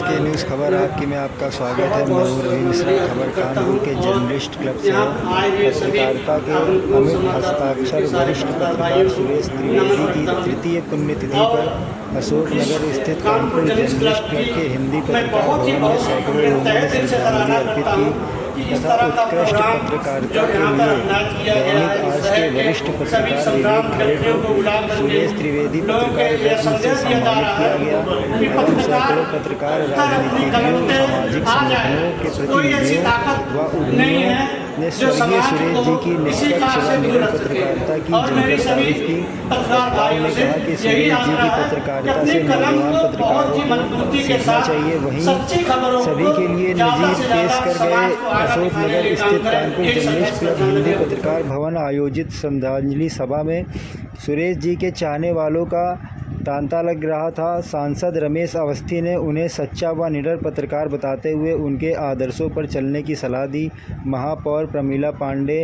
SK news खबर आपकी में आपका स्वागत है। मैं हूं रवि मिश्रा। खबर कानपुर के जर्नलिस्ट क्लब से है। पत्रकारिता के अमिट हस्ताक्षर वरिष्ठ पत्रकार सुरेश त्रिवेदी की तृतीय पुण्यतिथि पर अशोकनगर स्थित कानपुर जर्नलिस्ट क्लब के हिंदी पत्रकार भवन में सैकड़ों लोगों ने श्रद्धांजलि अर्पित की तथा उत्कृष्ट पत्रकारिता के लिए दैनिक आज के वरिष्ठ पत्रकार विवेक खरे को सुरेश त्रिवेदी पत्रकार रत्न से सम्मानित किया गया एवं सैकड़ों पत्रकार राजनीतिज्ञों, सामाजिक संगठनों के प्रतिनिधियों व उद्यमियों ने स्वर्गीय सुरेश जी की निष्पक्ष व निडर पत्रकारिता की जमकर तारीफ की। वक्ताओं ने कहा कि सुरेश जी की पत्रकारिता से नौजवान पत्रकारों को सीखना चाहिए। वहीं सभी के लिए नजीर पेश कर गए। अशोकनगर स्थित कानपुर जर्नलिस्ट क्लब हिंदी पत्रकार भवन आयोजित श्रद्धांजलि सभा में सुरेश जी के चाहने वालों का तांता लग रहा था। सांसद रमेश अवस्थी ने उन्हें सच्चा व निडर पत्रकार बताते हुए उनके आदर्शों पर चलने की सलाह दी। महापौर प्रमिला पांडे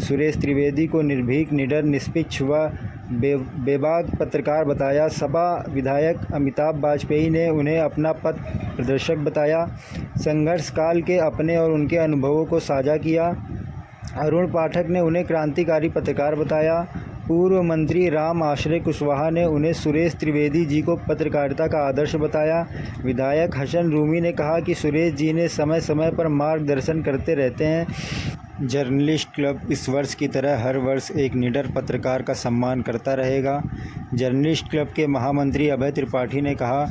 सुरेश त्रिवेदी को निर्भीक, निडर, निष्पक्ष व बेबाक पत्रकार बताया। सभा विधायक अमिताभ वाजपेयी ने उन्हें अपना पथ प्रदर्शक बताया। संघर्ष काल के अपने और उनके अनुभवों को साझा किया। अरुण पाठक ने उन्हें क्रांतिकारी पत्रकार बताया। पूर्व मंत्री राम आश्रय कुशवाहा ने उन्हें सुरेश त्रिवेदी जी को पत्रकारिता का आदर्श बताया। विधायक हसन रूमी ने कहा कि सुरेश जी ने समय समय पर मार्गदर्शन करते रहते हैं। जर्नलिस्ट क्लब इस वर्ष की तरह हर वर्ष एक निडर पत्रकार का सम्मान करता रहेगा। जर्नलिस्ट क्लब के महामंत्री अभय त्रिपाठी ने कहा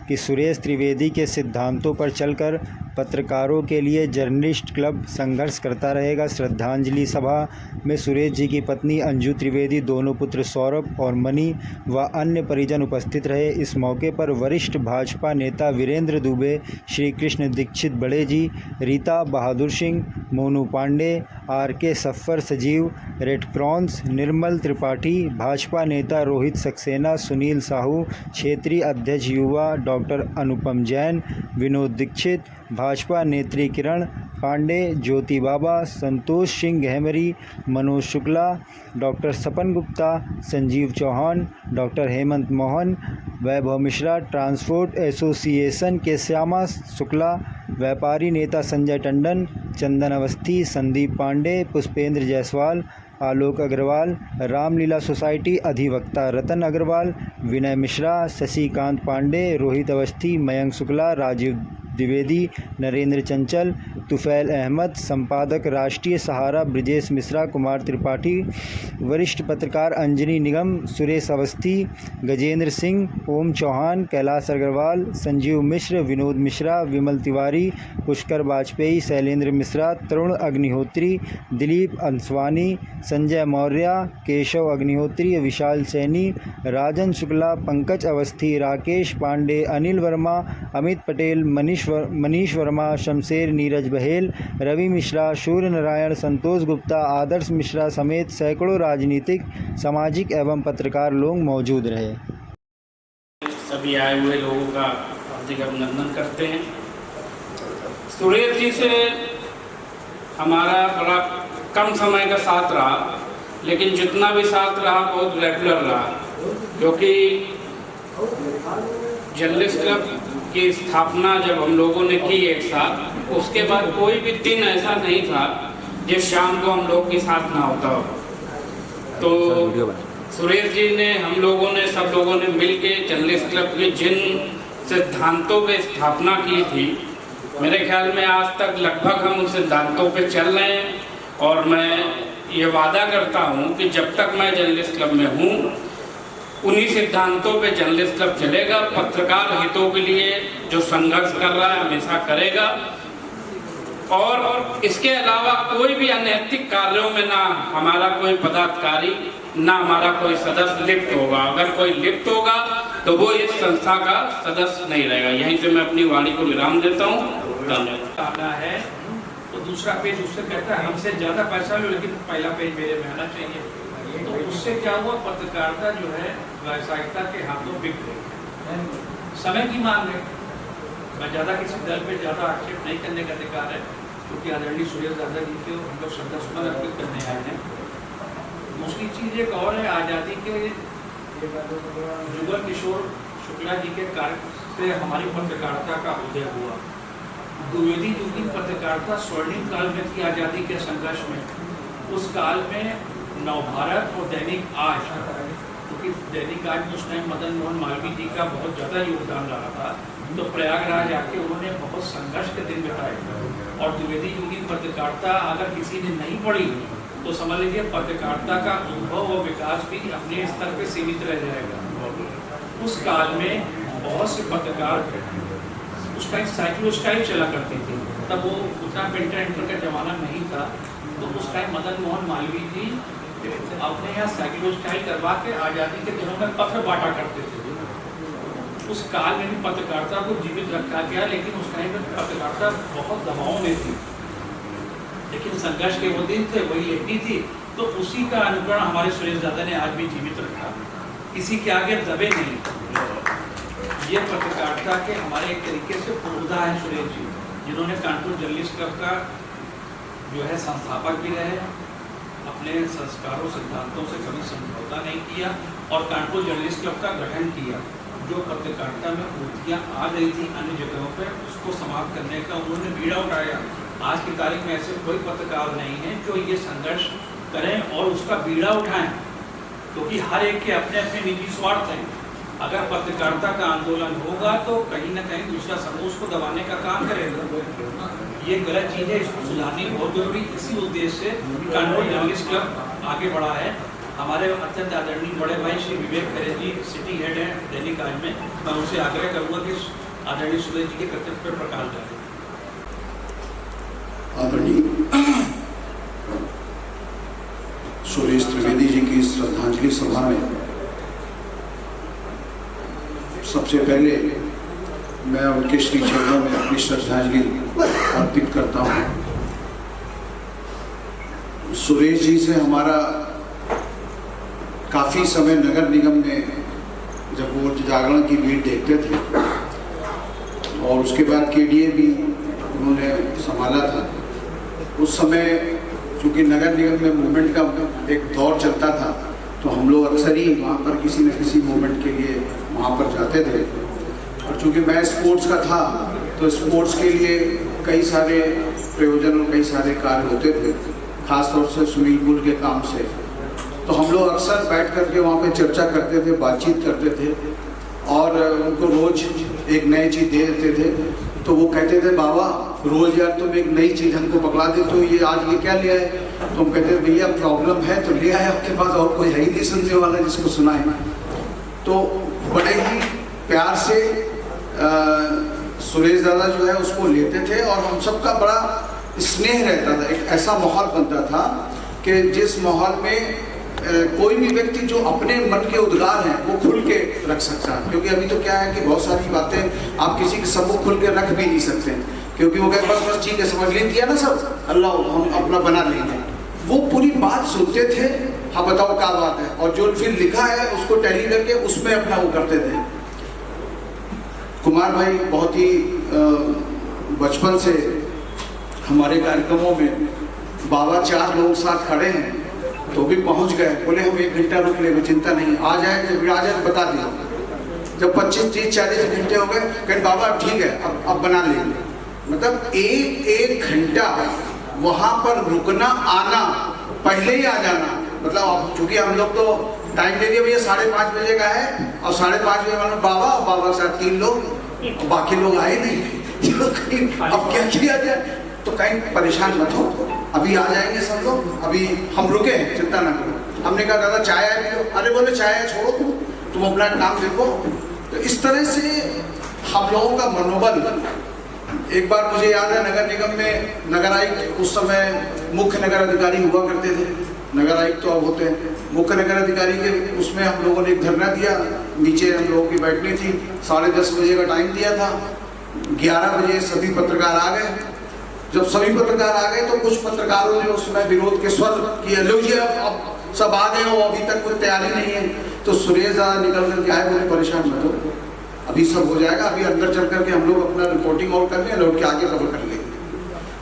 कि सुरेश त्रिवेदी के सिद्धांतों पर चलकर पत्रकारों के लिए जर्नलिस्ट क्लब संघर्ष करता रहेगा। श्रद्धांजलि सभा में सुरेश जी की पत्नी अंजू त्रिवेदी, दोनों पुत्र सौरभ और मनी व अन्य परिजन उपस्थित रहे। इस मौके पर वरिष्ठ भाजपा नेता वीरेंद्र दुबे, श्री कृष्ण दीक्षित बड़े जी, रीता बहादुर सिंह, मोनू पांडे, आर.के. सफ़र, सजीव रेडक्रॉस, निर्मल त्रिपाठी, भाजपा नेता रोहित सक्सेना, सुनील साहू, क्षेत्रीय अध्यक्ष युवा डॉक्टर अनुपम जैन, विनोद दीक्षित, भाजपा नेत्री किरण पांडे, ज्योति बाबा, संतोष सिंह गहमरी, मनोज शुक्ला, डॉक्टर सपन गुप्ता, संजीव चौहान, डॉक्टर हेमंत मोहन, वैभव मिश्रा, ट्रांसपोर्ट एसोसिएशन के श्यामा शुक्ला, व्यापारी नेता संजय टंडन, चंदन अवस्थी, संदीप पांडे, पुष्पेंद्र जायसवाल, आलोक अग्रवाल, रामलीला सोसाइटी अधिवक्ता रतन अग्रवाल, विनय मिश्रा, शशिकांत पांडे, रोहित अवस्थी, मयंक शुक्ला, राजीव द्विवेदी, नरेंद्र चंचल, तुफैल अहमद, संपादक राष्ट्रीय सहारा ब्रिजेश मिश्रा, कुमार त्रिपाठी, वरिष्ठ पत्रकार अंजनी निगम, सुरेश अवस्थी, गजेंद्र सिंह, ओम चौहान, कैलाश अग्रवाल, संजीव मिश्र, विनोद मिश्रा, विमल तिवारी, पुष्कर वाजपेयी, शैलेंद्र मिश्रा, तरुण अग्निहोत्री, दिलीप अंसवानी, संजय मौर्य, केशव अग्निहोत्री, विशाल सैनी, राजन शुक्ला, पंकज अवस्थी, राकेश पांडे, अनिल वर्मा, अमित पटेल, मनीष वर्मा, शमशेर, नीरज बहेल, रवि मिश्रा, सूर्य नारायण, संतोष गुप्ता, आदर्श मिश्रा समेत सैकड़ों राजनीतिक, सामाजिक एवं पत्रकार लोग मौजूद रहे। सभी आए हुए लोगों का हार्दिक अभिनंदन करते हैं। सुरेश जी से हमारा बड़ा कम समय का साथ रहा, लेकिन जितना भी साथ रहा बहुत रेगुलर रहा, क्योंकि जर्नलिस्ट क्लब की स्थापना जब हम लोगों ने की एक साथ, उसके बाद कोई भी दिन ऐसा नहीं था जिस शाम को हम लोग के साथ ना होता हो। तो सुरेश जी ने, हम लोगों ने, सब लोगों ने मिलके जर्नलिस्ट क्लब के जिन सिद्धांतों पे स्थापना की थी, मेरे ख्याल में आज तक लगभग हम उन सिद्धांतों पे चल रहे हैं। और मैं ये वादा करता हूँ कि जब तक मैं जर्नलिस्ट क्लब में हूँ उन्हीं सिद्धांतों पे जर्नलिस्ट क्लब चलेगा। पत्रकार हितों के लिए जो संघर्ष कर रहा है हमेशा करेगा, और इसके अलावा कोई भी अनैतिक कार्यों में ना हमारा कोई पदाधिकारी, ना हमारा कोई सदस्य लिप्त होगा। अगर कोई लिप्त होगा तो वो इस संस्था का सदस्य नहीं रहेगा। यहीं से मैं अपनी वाणी को विराम देता हूँ। धन्यवाद। है तो दूसरा पेज उससे कहता है हमसे ज़्यादा पैसा लो, लेकिन पहला पेज मेरे में आना चाहिए। तो उससे क्या हुआ, पत्रकारिता जो है व्यावसायिकता के हाथों बिक गई। समय की मांग है। मैं ज़्यादा किसी दल पे ज़्यादा आक्षेप नहीं करने का अधिकार है, क्योंकि आदरणीय सुरेश दादा जी के हम लोग श्रद्धासुमन अर्पित करने आए हैं। दूसरी चीज़ एक और है, आज़ादी के जुगल किशोर शुक्ला जी के कार्य पे हमारी पत्रकारिता का उदय हुआ। द्विवेदी युग की पत्रकारिता स्वर्णिम काल में थी आज़ादी के संघर्ष में। उस काल में नवभारत और दैनिक आज, क्योंकि दैनिक आज में उस टाइम मदन मोहन मालवीय जी का बहुत ज़्यादा योगदान रहा था, तो प्रयागराज आके उन्होंने बहुत संघर्ष के दिन बिताए। और द्विवेदी युग की पत्रकारिता अगर किसी ने नहीं पढ़ी तो समझ लीजिए पत्रकारिता का अनुभव और विकास भी अपने स्तर पे सीमित रह जाएगा। उस काल में बहुत से पत्रकार उस टाइम साइक्लो स्टाइल चला करते थे, तब वो उतना प्रिंटर का जमाना नहीं था। तो उस टाइम मदन मोहन मालवीय जी अपने यहाँ साइक्लो स्टाइल करवा के आज़ादी के दिनों में पत्र बांटा करते थे। उस काल में भी पत्रकारिता को जीवित रखा गया, लेकिन उस टाइम में पत्रकारिता बहुत दबाव में थी, लेकिन संघर्ष के वो दिन थे, वही लिखनी थी। तो उसी का अनुकरण हमारे सुरेश दादा ने आज भी जीवित रखा, किसी के आगे दबे नहीं। ये पत्रकारिता के हमारे एक तरीके से पूर्वधा है सुरेश जी, जिन्होंने कानपुर जर्नलिस्ट क्लब का जो है संस्थापक भी रहे, अपने संस्कारों सिद्धांतों से कभी समझौता नहीं किया और कानपुर जर्नलिस्ट क्लब का गठन किया। जो पत्रकारिता में कुरीतियाँ आ रही थी अन्य जगहों पर, उसको समाप्त करने का उन्होंने बीड़ा उठाया। आज की तारीख में ऐसे कोई पत्रकार नहीं है जो ये संघर्ष करें और उसका बीड़ा उठाएं, क्योंकि हर एक के अपने अपने निजी स्वार्थ हैं। अगर पत्रकारिता का आंदोलन होगा तो कहीं ना कहीं दूसरा समूह उसको दबाने का काम करेगा। ये गलत चीज़ है, इसको सुधारनी बहुत जरूरी। इसी उद्देश्य से कानपुर जर्नलिस्ट क्लब आगे बढ़ा है। हमारे अत्यंत आदरणीय बड़े भाई श्री विवेक खरे जी सिटी हेड हैं दैनिक आज में, मैं उनसे आग्रह करूँगा कि आदरणीय सुरेश जी के कर्तव्य पर प्रकाश डालें। आदरणीय सुरेश त्रिवेदी जी की श्रद्धांजलि सभा में सबसे पहले मैं उनके श्री चरणों में अपनी श्रद्धांजलि अर्पित करता हूँ। सुरेश जी से हमारा काफ़ी समय नगर निगम में जब वो जागरण की भीड़ देखते थे और उसके बाद केडीए भी उन्होंने संभाला था, उस समय चूँकि नगर निगम में मूवमेंट का एक दौर चलता था तो हम लोग अक्सर ही वहाँ पर किसी न किसी मूवमेंट के लिए वहाँ पर जाते थे। और चूँकि मैं स्पोर्ट्स का था तो स्पोर्ट्स के लिए कई सारे प्रयोजन और कई सारे कार्य होते थे, खासतौर से स्विमिंग पूल के काम से। तो हम लोग अक्सर बैठ करके वहाँ पे चर्चा करते थे, बातचीत करते थे और उनको रोज़ एक नई चीज़ दे देते थे। तो वो कहते थे बाबा रोज़ यार तुम एक नई चीज़ हमको पकड़ा दे, तो ये आज ये क्या ले आए? तो हम कहते थे भैया प्रॉब्लम है तो ले आए, आपके पास और कोई है ही नहीं सुनने वाला जिसको सुनाए। तो बड़े ही प्यार से सुरेश दादा जो है उसको लेते थे और हम सबका बड़ा स्नेह रहता था। एक ऐसा माहौल बनता था कि जिस माहौल में कोई भी व्यक्ति जो अपने मन के उद्गार हैं वो खुल के रख सकता है। क्योंकि अभी तो क्या है कि बहुत सारी बातें आप किसी के सबको खुल के रख भी नहीं सकते, क्योंकि वो कहते बस ठीक है समझ ले दिया ना सब, अल्लाह हम अपना बना लेंगे। वो पूरी बात सुनते थे, हाँ बताओ क्या बात है, और जो फिर लिखा है उसको टैली करके उसमें अपना वो करते थे। कुमार भाई बहुत ही बचपन से हमारे कार्यक्रमों में बाबा 4 लोग साथ खड़े हैं तो भी पहुंच गए, बोले हम 1 घंटा रुक ले, चिंता नहीं, आ जाए जब आ जाए बता दिया। जब 25, 30, 40 घंटे हो गए कहीं बाबा ठीक है अब बना लेंगे। मतलब एक घंटा वहाँ पर रुकना आना, पहले ही आ जाना। मतलब अब चूंकि हम लोग तो टाइम दे दिया भैया 5:30 बजे का है और 5:30 बजे वाला बाबा और बाबा के साथ 3 लोग, बाकी लोग आए नहीं। अब क्या किया जाए? तो कहीं परेशान मत हो, अभी आ जाएंगे सब लोग, अभी हम रुके हैं, चिंता ना करो। हमने कहा दादा चाय है पियो, अरे बोले चाय छोड़ो तुम अपना काम देखो। तो इस तरह से हम लोगों का मनोबल। एक बार मुझे याद है नगर निगम में नगर आयुक्त, उस समय मुख्य नगर अधिकारी हुआ करते थे, नगर आयुक्त तो अब होते हैं, मुख्य नगर अधिकारी के उसमें हम लोगों ने एक धरना दिया, नीचे हम लोगों की बैठनी थी, 10:30 बजे का टाइम दिया था। 11 बजे सभी पत्रकार आ गए। जब सभी पत्रकार आ गए तो कुछ पत्रकारों ने उसमें विरोध के स्वर किए, लो जी अब सब आ गए हो, अभी तक कोई तैयारी नहीं है। तो सुरेश दादा निकल कर के आए, बोले परेशान मत हो, अभी सब हो जाएगा, अभी अंदर चल करके हम लोग अपना रिपोर्टिंग और कर लें, लौट के आगे कवर कर लेंगे।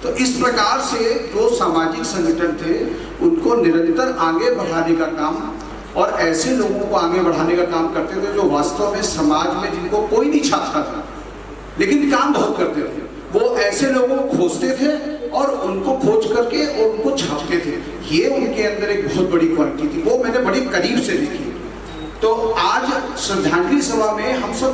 तो इस प्रकार से जो सामाजिक संगठन थे उनको निरंतर आगे बढ़ाने का काम और ऐसे लोगों को आगे बढ़ाने का काम करते थे जो वास्तव में समाज में जिनको कोई नहीं छापता था लेकिन काम बहुत करते थे। वो ऐसे लोगों को खोजते थे और उनको खोज करके और उनको छापते थे। ये उनके अंदर एक बहुत बड़ी क्वालिटी थी, वो मैंने बड़ी करीब से देखी। तो आज श्रद्धांजलि सभा में हम सब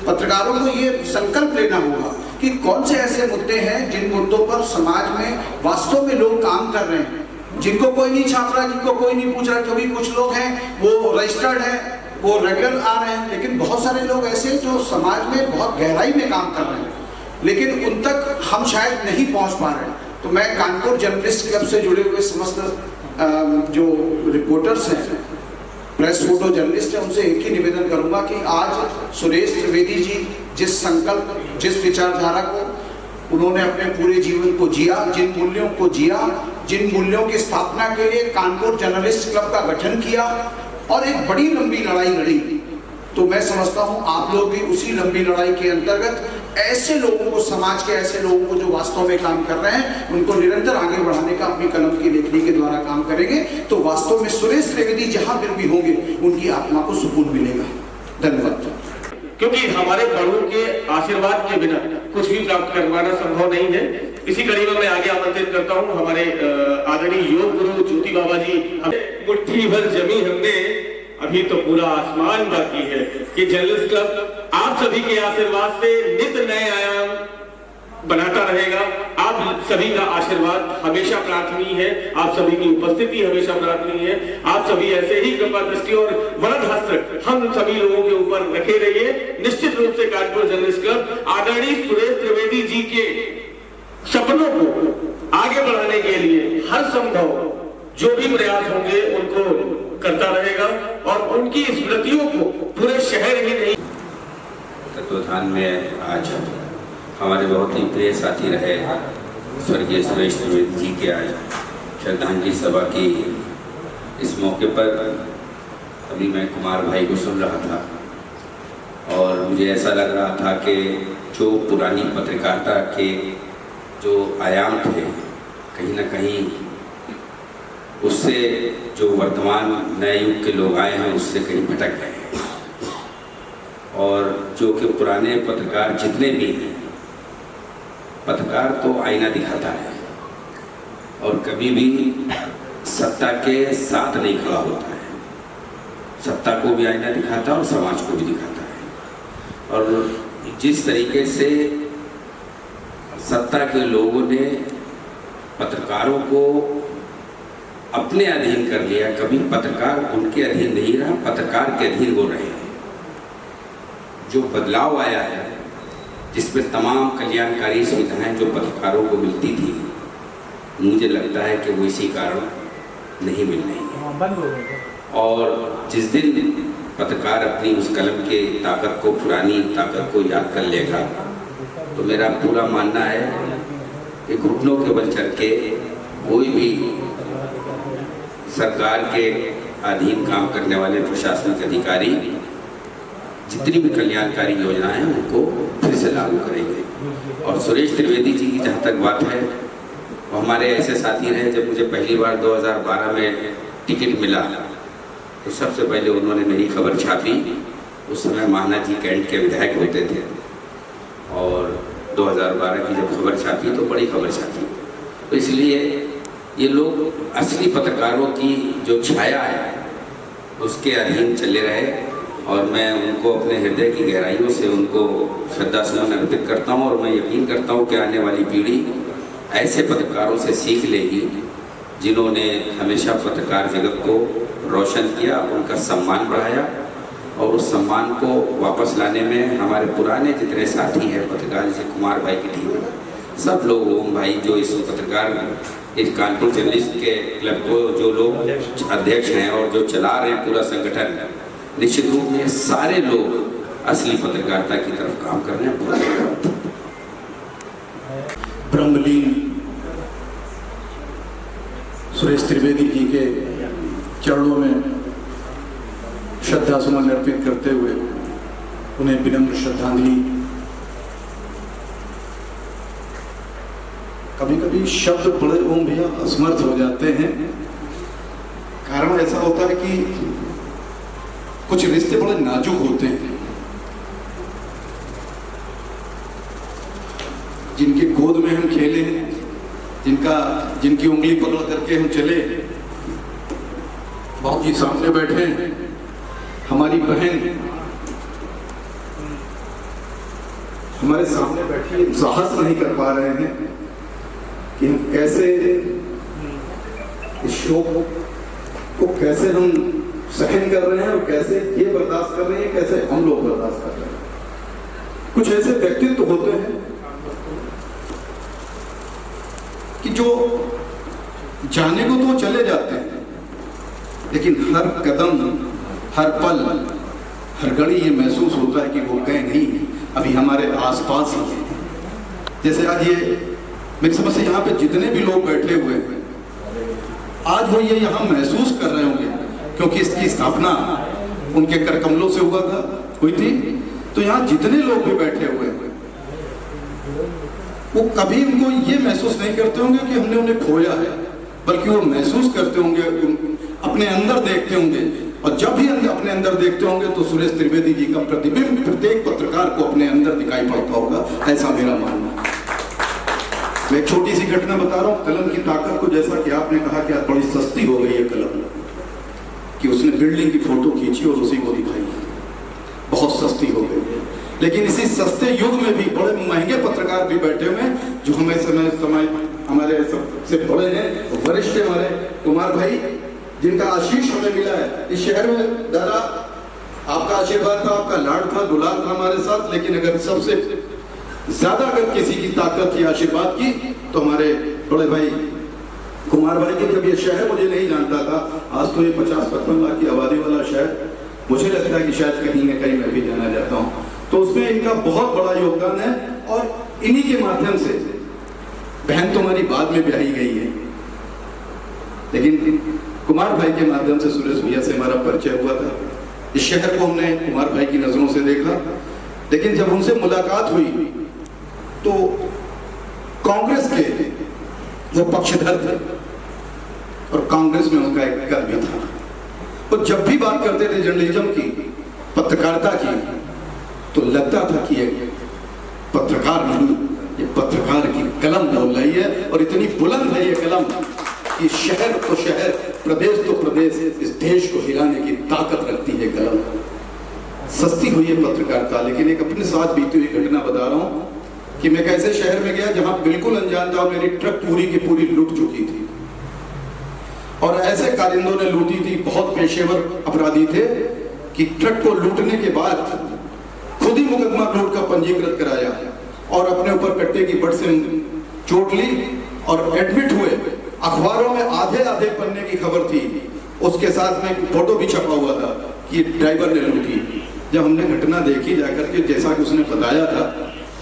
पत्रकारों को ये संकल्प लेना होगा कि कौन से ऐसे मुद्दे हैं जिन मुद्दों पर समाज में वास्तव में लोग काम कर रहे हैं, जिनको कोई नहीं छाप रहा, जिनको कोई नहीं पूछ रहा। कभी कुछ लोग हैं वो रजिस्टर्ड है, वो रेगुलर आ रहे हैं, लेकिन बहुत सारे लोग ऐसे हैं जो समाज में बहुत गहराई में काम कर रहे हैं, लेकिन उन तक हम शायद नहीं पहुंच पा रहे हैं। तो मैं कानपुर जर्नलिस्ट क्लब से जुड़े हुए समस्त जो रिपोर्टर्स हैं, प्रेस फोटो जर्नलिस्ट हैं, उनसे एक ही निवेदन करूंगा कि आज सुरेश त्रिवेदी जी जिस संकल्प, जिस विचारधारा को उन्होंने अपने पूरे जीवन को जिया, जिन मूल्यों को जिया, जिन मूल्यों की स्थापना के लिए कानपुर जर्नलिस्ट क्लब का गठन किया और एक बड़ी लंबी लड़ाई लड़ी, तो मैं समझता हूं आप लोग भी उसी लंबी लड़ाई के अंतर्गत ऐसे लोगों को, समाज के ऐसे लोगों को जो वास्तव में काम कर रहे हैं, उनको निरंतर आगे बढ़ाने का अपनी कलम की लेखनी के द्वारा काम करेंगे, तो वास्तव में सुरेश त्रिवेदी जहां फिर भी होंगे उनकी आत्मा को सुकून मिलेगा। धन्यवाद। क्योंकि हमारे बड़ों के आशीर्वाद के बिना कुछ भी प्राप्त करवाना संभव नहीं है। इसी कड़ी में मैं आगे आमंत्रित करता हूं हमारे आदरणीय योग गुरु ज्योति बाबा जी। मुट्ठी भर जमी हमने, अभी तो पूरा आसमान बाकी है कि जर्नलिस्ट क्लब आप सभी के आशीर्वाद से नित नए आयाम बनाता रहेगा। आप सभी का आशीर्वाद हमेशा प्रार्थनीय है, आप सभी की उपस्थिति हमेशा प्रार्थनीय है। आप सभी ऐसे ही कृपा दृष्टि और वरद हस्त हम सभी लोगों के ऊपर रखे रहिए। निश्चित रूप से कानपुर जर्नलिस्ट क्लब आदरणीय सुरेश त्रिवेदी जी के सपनों को आगे बढ़ाने के लिए हर संभव जो भी प्रयास होंगे उनको करता रहेगा और उनकी स्मृतियों को पूरे शहर ही नहीं। तत्वधान में आज हमारे बहुत ही प्रिय साथी रहे स्वर्गीय सुरेश त्रिवेदी जी के आज श्रद्धांजलि सभा की इस मौके पर अभी मैं कुमार भाई को सुन रहा था और मुझे ऐसा लग रहा था कि जो पुरानी पत्रकारिता के जो आयाम थे कहीं ना कहीं उससे जो वर्तमान नए युग के लोग आए हैं उससे कहीं भटक गए हैं। और जो कि पुराने पत्रकार जितने भी हैं, पत्रकार तो आईना दिखाता है और कभी भी सत्ता के साथ नहीं खड़ा होता है, सत्ता को भी आईना दिखाता है और समाज को भी दिखाता है। और जिस तरीके से सत्ता के लोगों ने पत्रकारों को अपने अधीन कर लिया, कभी पत्रकार उनके अधीन नहीं रहा, पत्रकार के अधीन वो रहे। जो बदलाव आया है जिसमें तमाम कल्याणकारी सुविधाएं जो पत्रकारों को मिलती थी, मुझे लगता है कि वो इसी कारण नहीं मिल रही है। और जिस दिन पत्रकार अपनी उस कलम के ताकत को, पुरानी ताकत को याद कर लेगा, तो मेरा पूरा मानना है कि घुटनों के बल चढ़ के कोई भी सरकार के अधीन काम करने वाले प्रशासनिक अधिकारी जितनी भी कल्याणकारी योजनाएं हैं उनको फिर से लागू करेंगे। और सुरेश त्रिवेदी जी की जहाँ तक बात है, वो हमारे ऐसे साथी रहे। जब मुझे पहली बार 2012 में टिकट मिला तो सबसे पहले उन्होंने मेरी खबर छापी। उस समय महाना जी कैंट के विधायक होते थे और 2012 की जब खबर छापी तो बड़ी खबर छापी। तो इसलिए ये लोग असली पत्रकारों की जो छाया है उसके अधीन चले रहे और मैं उनको अपने हृदय की गहराइयों से उनको श्रद्धा सुमन अर्पित करता हूँ। और मैं यकीन करता हूँ कि आने वाली पीढ़ी ऐसे पत्रकारों से सीख लेगी जिन्होंने हमेशा पत्रकार जगत को रोशन किया, उनका सम्मान बढ़ाया। और उस सम्मान को वापस लाने में हमारे पुराने जितने साथी हैं पत्रकार, जैसे कुमार भाई की टीम, सब लोग, ओम भाई जो इस पत्रकार इस कानपुर जर्नलिस्ट के क्लब को जो लोग अध्यक्ष हैं और जो चला रहे हैं पूरा संगठन, निश्चित रूप में सारे लोग असली पत्रकारिता की तरफ काम कर रहे हैं। ब्रह्मलीन सुरेश त्रिवेदी जी के चरणों में श्रद्धा सुमन अर्पित करते हुए उन्हें विनम्र श्रद्धांजलि। कभी कभी शब्द बड़े ओम भैया असमर्थ हो जाते हैं। कारण ऐसा होता है कि कुछ रिश्ते बड़े नाजुक होते हैं। जिनके गोद में हम खेले, जिनकी उंगली पकड़ करके हम चले, बाबूजी सामने बैठे हैं, हमारी बहन हमारे सामने बैठी, साहस नहीं कर पा रहे हैं कि हम कैसे इस शोक को कैसे हम सहन कर रहे हैं और कैसे ये बर्दाश्त कर रहे हैं, कैसे हम लोग बर्दाश्त कर रहे हैं। कुछ ऐसे व्यक्तित्व होते हैं कि जो जाने को तो चले जाते हैं, लेकिन हर कदम, हर पल, हर घड़ी ये महसूस होता है कि वो गए नहीं, अभी हमारे आसपास ही हैं। जैसे आज ये मेरी समझ से यहाँ पे जितने भी लोग बैठे हुए हैं, आज वो ये यहाँ महसूस कर रहे होंगे, क्योंकि इसकी स्थापना उनके कर कमलों से हुई थी। तो यहाँ जितने लोग भी बैठे हुए हैं, वो कभी उनको ये महसूस नहीं करते होंगे कि हमने उन्हें खोया है, बल्कि वो महसूस करते होंगे, अपने अंदर देखते होंगे, और जब भी अपने अंदर देखते होंगे तो सुरेश त्रिवेदी जी का प्रतिबिंब प्रत्येक पत्रकार को अपने अंदर दिखाई पड़ता होगा, ऐसा मेरा मानना है। मैं एक छोटी सी घटना बता रहा हूँ, कलम की ताकत को, जैसा कि आपने कहा कि आज बड़ी सस्ती हो गई है कलम, कि उसने बिल्डिंग की फोटो खींची और उसी को दिखाई, बहुत सस्ती हो गई है। लेकिन इसी सस्ते युग में भी बड़े महंगे पत्रकार भी बैठे हुए हैं, जो हमें समय हमारे सबसे बड़े हैं, वरिष्ठ हमारे कुमार भाई, जिनका आशीष हमें मिला है इस शहर में। दादा, आपका आशीर्वाद था, आपका लाड था, दुलार था हमारे साथ, लेकिन अगर सबसे ज्यादा अगर किसी की ताकत थी आशीर्वाद की, तो हमारे बड़े भाई कुमार भाई की। जब ये शहर मुझे नहीं जानता था, आज तो ये 50-55 लाख की आबादी वाला शहर, मुझे लगता है कि शायद कहीं न कहीं मैं भी जाना जाता हूँ, तो उसमें इनका बहुत बड़ा योगदान है। और इन्हीं के माध्यम से बहन तो हमारी बाद में ब्याही गई है, लेकिन कुमार भाई के माध्यम से सुरेश भैया से हमारा परिचय हुआ था। इस शहर को हमने कुमार भाई की नजरों से देखा, लेकिन जब उनसे मुलाकात हुई तो कांग्रेस के वो पक्षधर थे और कांग्रेस में उनका एक कद भी था। वो जब भी बात करते थे जर्नलिज्म की, पत्रकारिता की, तो लगता था कि ये पत्रकार नहीं, ये पत्रकार की कलम बोल रही है, और इतनी बुलंद है ये कलम कि शहर तो शहर, प्रदेश तो प्रदेश, इस देश को हिलाने की ताकत रखती है कलम। सस्ती हुई है पत्रकारिता। लेकिन एक अपने साथ बीती हुई घटना बता रहा हूँ कि मैं कैसे शहर में गया जहां बिल्कुल अनजान था, मेरी ट्रक पूरी की पूरी लूट चुकी थी, और ऐसे कारिंदों ने लूटी थी, बहुत पेशेवर अपराधी थे, कि ट्रक को लूटने के बाद खुद ही मुकदमा लूट का पंजीकृत कराया और अपने ऊपर कट्टे की बट से चोट ली और एडमिट हुए। अखबारों में आधे आधे पन्ने की खबर थी, उसके साथ में फोटो भी छपा हुआ था कि ड्राइवर ने लूटी। जब हमने घटना देखी जाकर के, जैसा कि उसने बताया था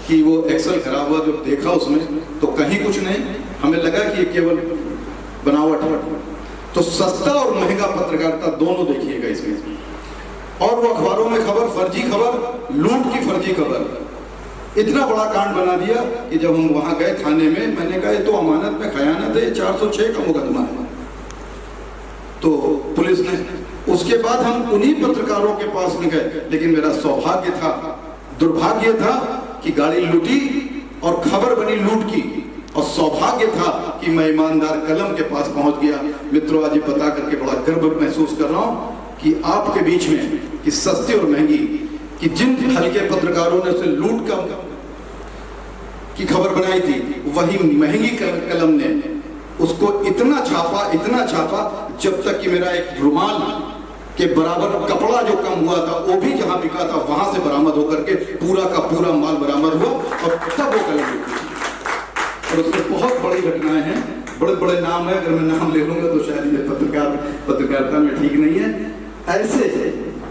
कि वो एक्सल खराब हुआ, जब देखा उसमें तो कहीं कुछ नहीं, हमें लगा कि ये केवल बनावट। तो सस्ता और महंगा पत्रकारिता दोनों देखिएगा इसमें। और वो अखबारों में खबर, फर्जी खबर, लूट की फर्जी खबर, इतना बड़ा कांड बना दिया कि जब हम वहां गए थाने में, मैंने कहा ये तो अमानत में खयानत है, 406 का मुकदमा है। तो पुलिस ने, उसके बाद हम उन्हीं पत्रकारों के पास में गए, लेकिन मेरा सौभाग्य था, दुर्भाग्य था कि गाड़ी लूटी और खबर बनी लूट की, और सौभाग्य था कि मैं ईमानदार कलम के पास पहुंच गया। मित्रों, आज ये बता करके बड़ा गर्व महसूस कर रहा हूं कि आपके बीच में कि सस्ती और महंगी, कि जिन हल्के पत्रकारों ने उसे लूट की खबर बनाई थी, वही महंगी कलम ने उसको इतना छापा जब तक कि मेरा एक रुमाल के बराबर कपड़ा जो कम हुआ था, वो भी जहां बिका था वहां से बरामद होकर के पूरा का पूरा माल बरामद हुआ, और तब वो कलम बिकी। और उसमें बहुत बड़ी घटनाएं हैं, बड़े बड़े नाम है, अगर मैं नाम ले लूंगा तो शायद ये पत्रकारिता में ठीक नहीं है।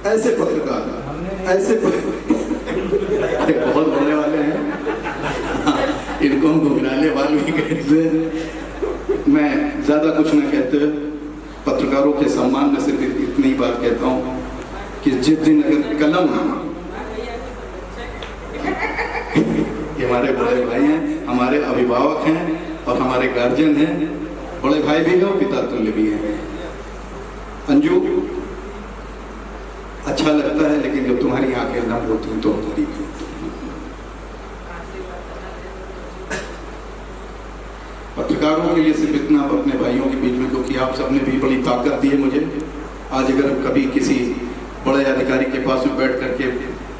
ऐसे पत्रकार, ऐसे बहुत बड़े वाले हैं, इनको हम घुमराने वाले भी कहते हैं। मैं ज्यादा कुछ न कहते हुए पत्रकारों के सम्मान में सिर्फ इतनी बात कहता हूँ कि जिस दिन अगर कलम, हमारे बड़े भाई हैं, हमारे अभिभावक हैं और हमारे गार्जियन हैं, बड़े भाई भी हैं और पिता तुल्य भी हैं। अंजू, अच्छा जो तुम्हारी आंखें नम होती हैं तो हमारी भी होती हैं। पत्रकारों के लिए सिर्फ इतना अपने भाइयों के बीच में, क्योंकि आप सबने भी बड़ी ताकत दी है मुझे। आज अगर कभी किसी बड़े अधिकारी के पास में बैठ करके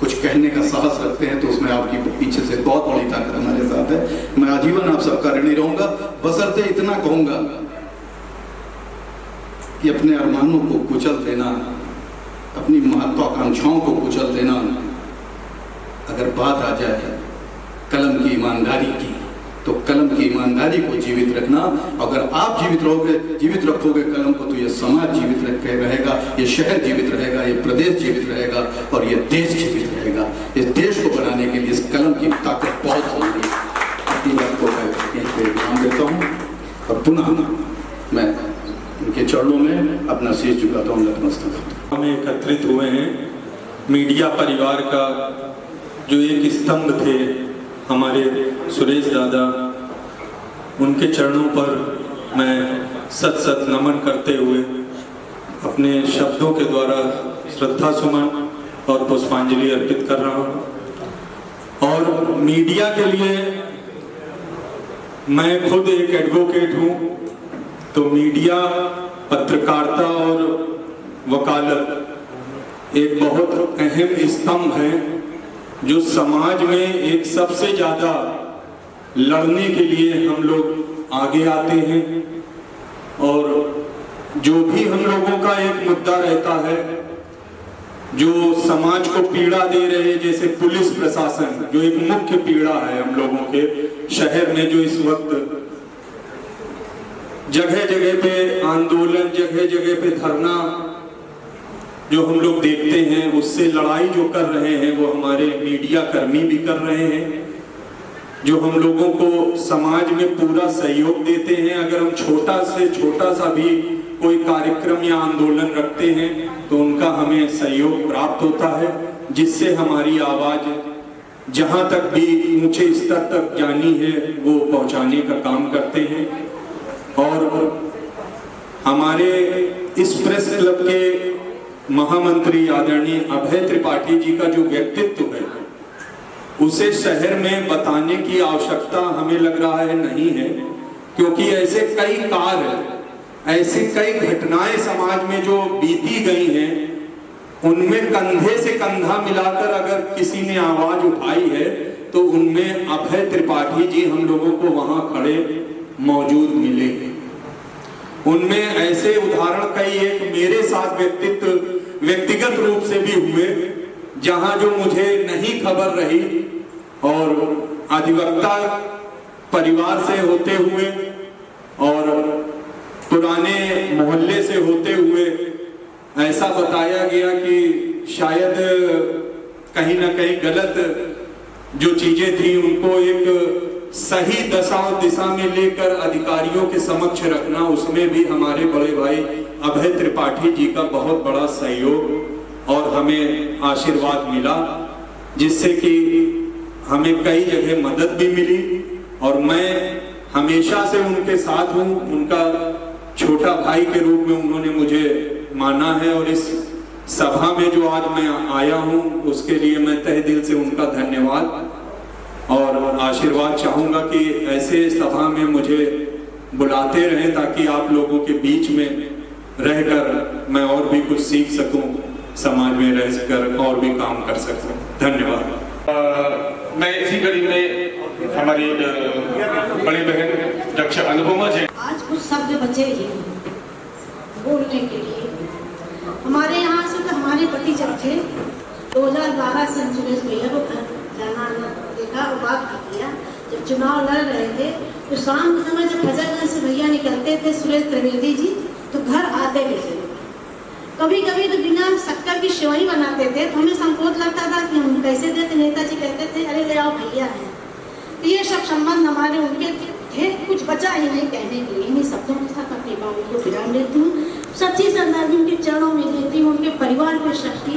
कुछ कहने का साहस रखते हैं तो उसमें आपकी पीछे से बहुत बड़ी ताकत हमारे साथ है। मैं आजीवन आप सबका ऋणी रहूंगा, बशर्ते इतना कहूंगा कि अपने अरमानों को कुचल देना, अपनी महत्वाकांक्षाओं को कुचल देना, अगर बात आ जाए कलम की ईमानदारी की, तो कलम की ईमानदारी को जीवित रखना। अगर आप जीवित रखोगे कलम को, तो ये समाज जीवित रहेगा, ये शहर जीवित रहेगा, ये प्रदेश जीवित रहेगा और ये देश जीवित रहेगा। इस देश को बनाने के लिए इस कलम की ताकत बहुत जरूरी है। अपनी बात को मैं यहीं पे ध्यान देता हूँ और पुनः मैं इनके चरणों में अपना शीश झुकाता हूँ, नतमस्तक करता हूँ। हम एकत्रित हुए हैं मीडिया परिवार का जो एक स्तंभ थे हमारे सुरेश दादा, उनके चरणों पर मैं सत सत नमन करते हुए अपने शब्दों के द्वारा श्रद्धा सुमन और पुष्पांजलि अर्पित कर रहा हूँ। और मीडिया के लिए मैं खुद एक एडवोकेट हूँ, तो मीडिया, पत्रकारिता और वकालत एक बहुत अहम स्तंभ है जो समाज में एक सबसे ज़्यादा लड़ने के लिए हम लोग आगे आते हैं। और जो भी हम लोगों का एक मुद्दा रहता है जो समाज को पीड़ा दे रहे, जैसे पुलिस प्रशासन जो एक मुख्य पीड़ा है हम लोगों के शहर में, जो इस वक्त जगह जगह पे आंदोलन, जगह जगह पे धरना जो हम लोग देखते हैं, उससे लड़ाई जो कर रहे हैं वो हमारे मीडिया कर्मी भी कर रहे हैं, जो हम लोगों को समाज में पूरा सहयोग देते हैं। अगर हम छोटा से छोटा सा भी कोई कार्यक्रम या आंदोलन रखते हैं तो उनका हमें सहयोग प्राप्त होता है, जिससे हमारी आवाज़ जहाँ तक भी ऊंचे स्तर तक जानी है वो पहुँचाने का काम करते हैं। और हमारे इस प्रेस क्लब के महामंत्री आदरणीय अभय त्रिपाठी जी का जो व्यक्तित्व है उसे शहर में बताने की आवश्यकता हमें लग रहा है नहीं है, क्योंकि ऐसे कई कार्य, ऐसी कई घटनाएं समाज में जो बीती गई हैं, उनमें कंधे से कंधा मिलाकर अगर किसी ने आवाज उठाई है तो उनमें अभय त्रिपाठी जी हम लोगों को वहां खड़े मौजूद मिले। उनमें ऐसे उदाहरण कई एक मेरे साथ व्यक्तिगत रूप से भी हुए, जहां जो मुझे नहीं खबर रही और अधिवक्ता परिवार से होते हुए और पुराने मोहल्ले से होते हुए ऐसा बताया गया कि शायद कहीं ना कहीं गलत जो चीजें थी उनको एक सही दशा और दिशा में लेकर अधिकारियों के समक्ष रखना, उसमें भी हमारे बड़े भाई अभय त्रिपाठी जी का बहुत बड़ा सहयोग और हमें आशीर्वाद मिला, जिससे कि हमें कई जगह मदद भी मिली। और मैं हमेशा से उनके साथ हूँ, उनका छोटा भाई के रूप में उन्होंने मुझे माना है। और इस सभा में जो आज मैं आया हूँ उसके लिए मैं तहे दिल से उनका धन्यवाद और आशीर्वाद चाहूँगा कि ऐसे सभा में मुझे बुलाते रहें, ताकि आप लोगों के बीच में रहकर मैं और भी कुछ सीख सकूं, समाज में रहकर और भी काम कर सकूं। धन्यवाद। मैं इसी कड़ी में हमारी बड़ी बहन रक्षा अनुपमा जी, आज कुछ शब्द बचे ही बोलने के लिए। हमारे यहाँ से तो हमारे पति जब थे 2012 से सुरेश भैया को जाना देखा और बात किया। जब चुनाव लड़ रहे थे तो शाम के समय जब फजरगंज से भैया निकलते थे सुरेश त्रिवेदी जी, तो घर आते कैसे, कभी कभी तो बिना शक्कर की सेवई बनाते थे, तो हमें संकोच लगता था कि हम कैसे देते। नेताजी कहते थे अरे ले आओ भैया है। तो ये सब संबंध हमारे उनके थे, कुछ बचा ही नहीं कहने के लिए। इन्हीं शब्दों के साथ अपनी बात को विराम देती हूँ। सच्ची श्रद्धांजलि उनके चरणों में देती हूँ, उनके परिवार को शक्ति,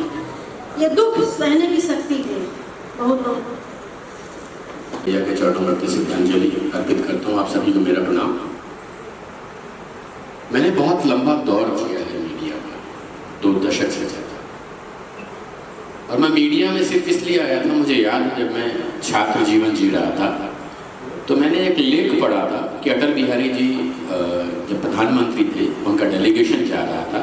ये दुख सहने की शक्ति दे। बहुत बहुत भैया के चरणों में अपनी श्रद्धांजलि अर्पित करता हूँ। आप सभी को मेरा प्रणाम। मैंने बहुत लंबा दौर किया है मीडिया का, 2 दशक से ज़्यादा। और मैं मीडिया में सिर्फ इसलिए आया था, मुझे याद है जब मैं छात्र जीवन जी रहा था तो मैंने एक लेख पढ़ा था कि अटल बिहारी जी जब प्रधानमंत्री थे उनका डेलीगेशन जा रहा था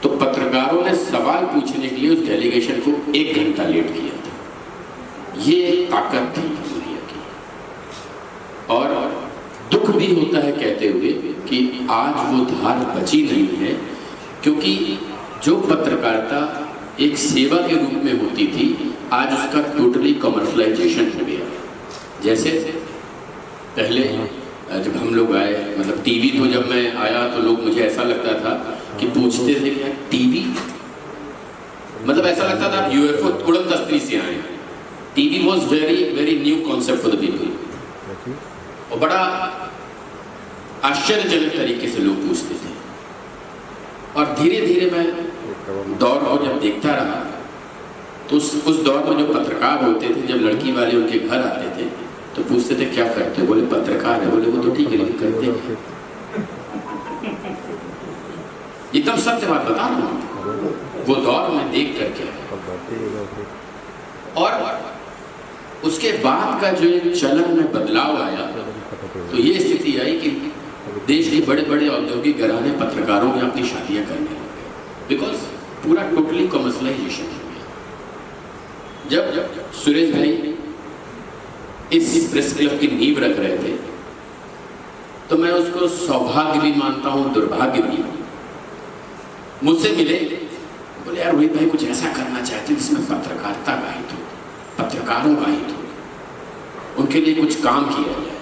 तो पत्रकारों ने सवाल पूछने के लिए उस डेलीगेशन को 1 घंटा लेट किया था। ये ताकत थी दुनिया की। और दुख भी होता है कहते हुए कि आज वो धार बची नहीं है, क्योंकि जो पत्रकारिता एक सेवा के रूप में होती थी आज उसका टोटली कमर्शलाइजेशन हो गया। जैसे पहले जब हम लोग आए, मतलब टीवी तो जब मैं आया तो लोग, मुझे ऐसा लगता था कि पूछते थे क्या टीवी, मतलब ऐसा लगता था यूएफओ उड़न तस्ती से आए। TV was very very new concept for the people और बड़ा आश्चर्यजनक तरीके से लोग पूछते थे। और धीरे धीरे मैं दौर को जब देखता रहा तो उस दौर में जो पत्रकार होते थे, जब लड़की वाले उनके घर आते थे तो पूछते थे क्या करते हो, बोले पत्रकार है। बोले वो तो ठीक है लेकिन करते हैं। एकदम सत्य बात बता रहा हूँ, वो दौर में देख करके। और उसके बाद का जो एक चलन में बदलाव आया तो ये स्थिति आई कि देश के बड़े बड़े औद्योगिक घराने पत्रकारों में अपनी शादियां करने लगे, बिकॉज पूरा टोटली कमर्शलाइजेशन हो गया। जब सुरेश भाई इस प्रेस क्लब की नींव रख रहे थे तो मैं उसको सौभाग्य भी मानता हूं, दुर्भाग्य भी। मुझसे मिले, बोले यार रोहित भाई कुछ ऐसा करना चाहते जिसमें पत्रकारिता का हित हो, पत्रकारों का हित हो, उनके लिए कुछ काम किया जाए।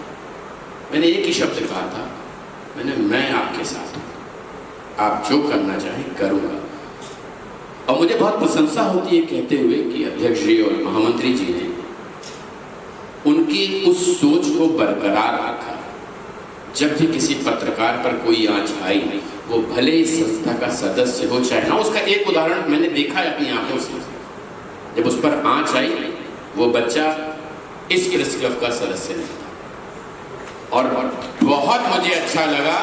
मैंने एक ही शब्द कहा था, मैं आपके साथ हूं, आप जो करना चाहें करूंगा। और मुझे बहुत प्रशंसा होती है कहते हुए कि अध्यक्ष जी और महामंत्री जी ने उनकी उस सोच को बरकरार रखा। जब भी किसी पत्रकार पर कोई आंच आई, वो भले ही संस्था का सदस्य हो चाहे ना। उसका एक उदाहरण मैंने देखा है अपनी आंखों से। जब उस पर आंच आई, वो बच्चा इस प्रेस क्लब का सदस्य नहीं था। और बहुत मुझे अच्छा लगा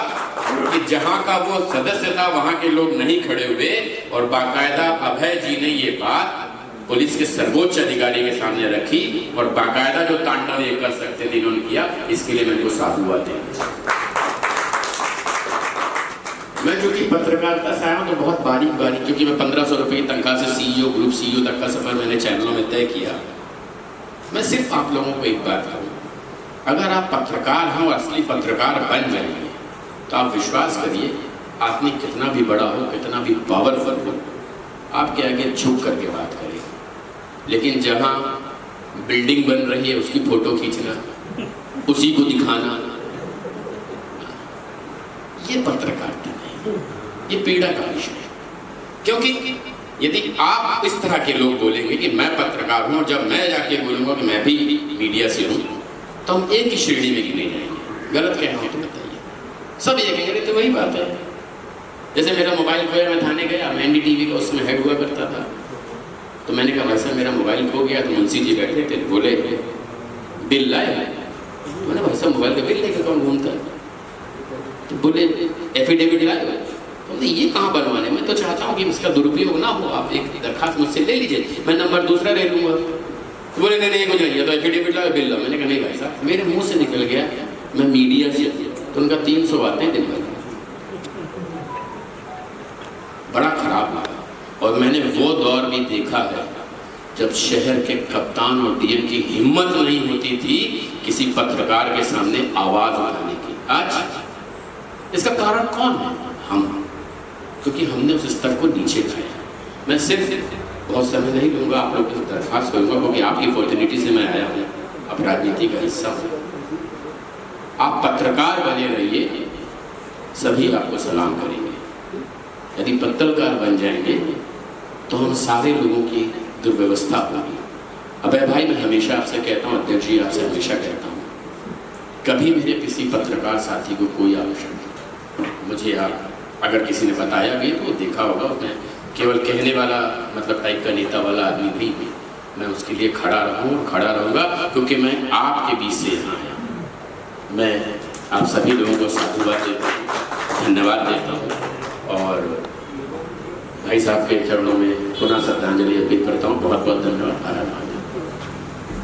कि जहां का वो सदस्य था वहां के लोग नहीं खड़े हुए और बाकायदा अभय जी ने ये बात पुलिस के सर्वोच्च अधिकारी के सामने रखी और बाकायदा जो तांडव ये कर सकते थे इन्होंने किया। इसके लिए मैं इनको साधुवाद देता हूं। मैं जो कि पत्रकारिता से आया हूं तो बहुत बारीक बारीक, क्योंकि मैं 1500 रुपये की तनख्वाह से सीईओ, ग्रुप सीईओ तक का सफर मैंने चैनलों में तय किया। मैं सिर्फ आप लोगों को एक बात कहूँ, अगर आप पत्रकार हैं और असली पत्रकार बन जाएंगे तो आप विश्वास करिए, आदमी कितना भी बड़ा हो, कितना भी पावरफुल हो, आपके आगे झुक करके बात करेगा। लेकिन जहाँ बिल्डिंग बन रही है उसकी फोटो खींचना, उसी को दिखाना, ये पत्रकारिता नहीं, ये पीड़ा का विषय है। क्योंकि यदि आप इस तरह के लोग बोलेंगे कि मैं पत्रकार हूँ और जब मैं जाके बोलूँगा कि मैं भी मीडिया से हूँ, तो हम एक ही श्रेणी में गिने जाएंगे। गलत कह रहा हूँ तो बताइए, सब ये कहेंगे तो वही बात है। जैसे मेरा मोबाइल खोया, मैं थाने गया, मैं एनडीटीवी का उसमें हेड हुआ करता था, तो मैंने कहा भाई साहब मेरा मोबाइल खो गया। तो मुंशी जी बैठे थे, बोले बिल लाए? मैंने भाई साहब मोबाइल का बिल लेकर कौन घूमता है? तो बोले एफिडेविट लाए? तो ये कहाँ बनवाने, मैं तो चाहता हूँ कि इसका दुरुपयोग ना हो, आप एक दरखास्त मुझसे ले लीजिए, मैं नंबर दूसरा ले लूँगा। तो बोले नहीं कुछ नहीं है, तो एफिडेविट लाओ, बिल लाओ। मैंने कहा नहीं भाई साहब, मेरे मुँह से निकल गया मैं मीडिया से, तो उनका 300 बातें दिन भर, बड़ा खराब लगा। और मैंने वो दौर भी देखा है जब शहर के कप्तान और डीएम की हिम्मत नहीं होती थी किसी पत्रकार के सामने आवाज उठाने की। आज इसका कारण कौन है? हम, क्योंकि हमने उस स्तर को नीचे लाया। मैं सिर्फ बहुत समय नहीं लूँगा, आप लोग की दरखास्त करूँगा, क्योंकि आपकी अपॉर्चुनिटी से मैं आया हूँ, अब राजनीति का हिस्सा हूँ। आप पत्रकार बने रहिए, सभी आपको सलाम करेंगे। यदि पत्रकार बन जाएंगे तो हम सारे लोगों की दुर्व्यवस्था होगी। अभय भाई, मैं हमेशा आपसे कहता हूँ, अध्यक्ष जी आपसे हमेशा कहता हूँ, कभी मेरे किसी पत्रकार साथी को कोई आवश्यकता नहीं। मुझे आप अगर किसी ने बताया भी तो देखा होगा, उसमें केवल कहने वाला मतलब टाइप का नेता वाला आदमी नहीं है। मैं उसके लिए खड़ा रहूँ, खड़ा रहूँगा, क्योंकि मैं आपके बीच से यहाँ आया। मैं आप सभी लोगों को साधुवाद देता हूँ, धन्यवाद देता हूँ। और भाई भाई साहब के चरणों में पुनः श्रद्धांजलि अर्पित करता हूँ। बहुत बहुत धन्यवाद।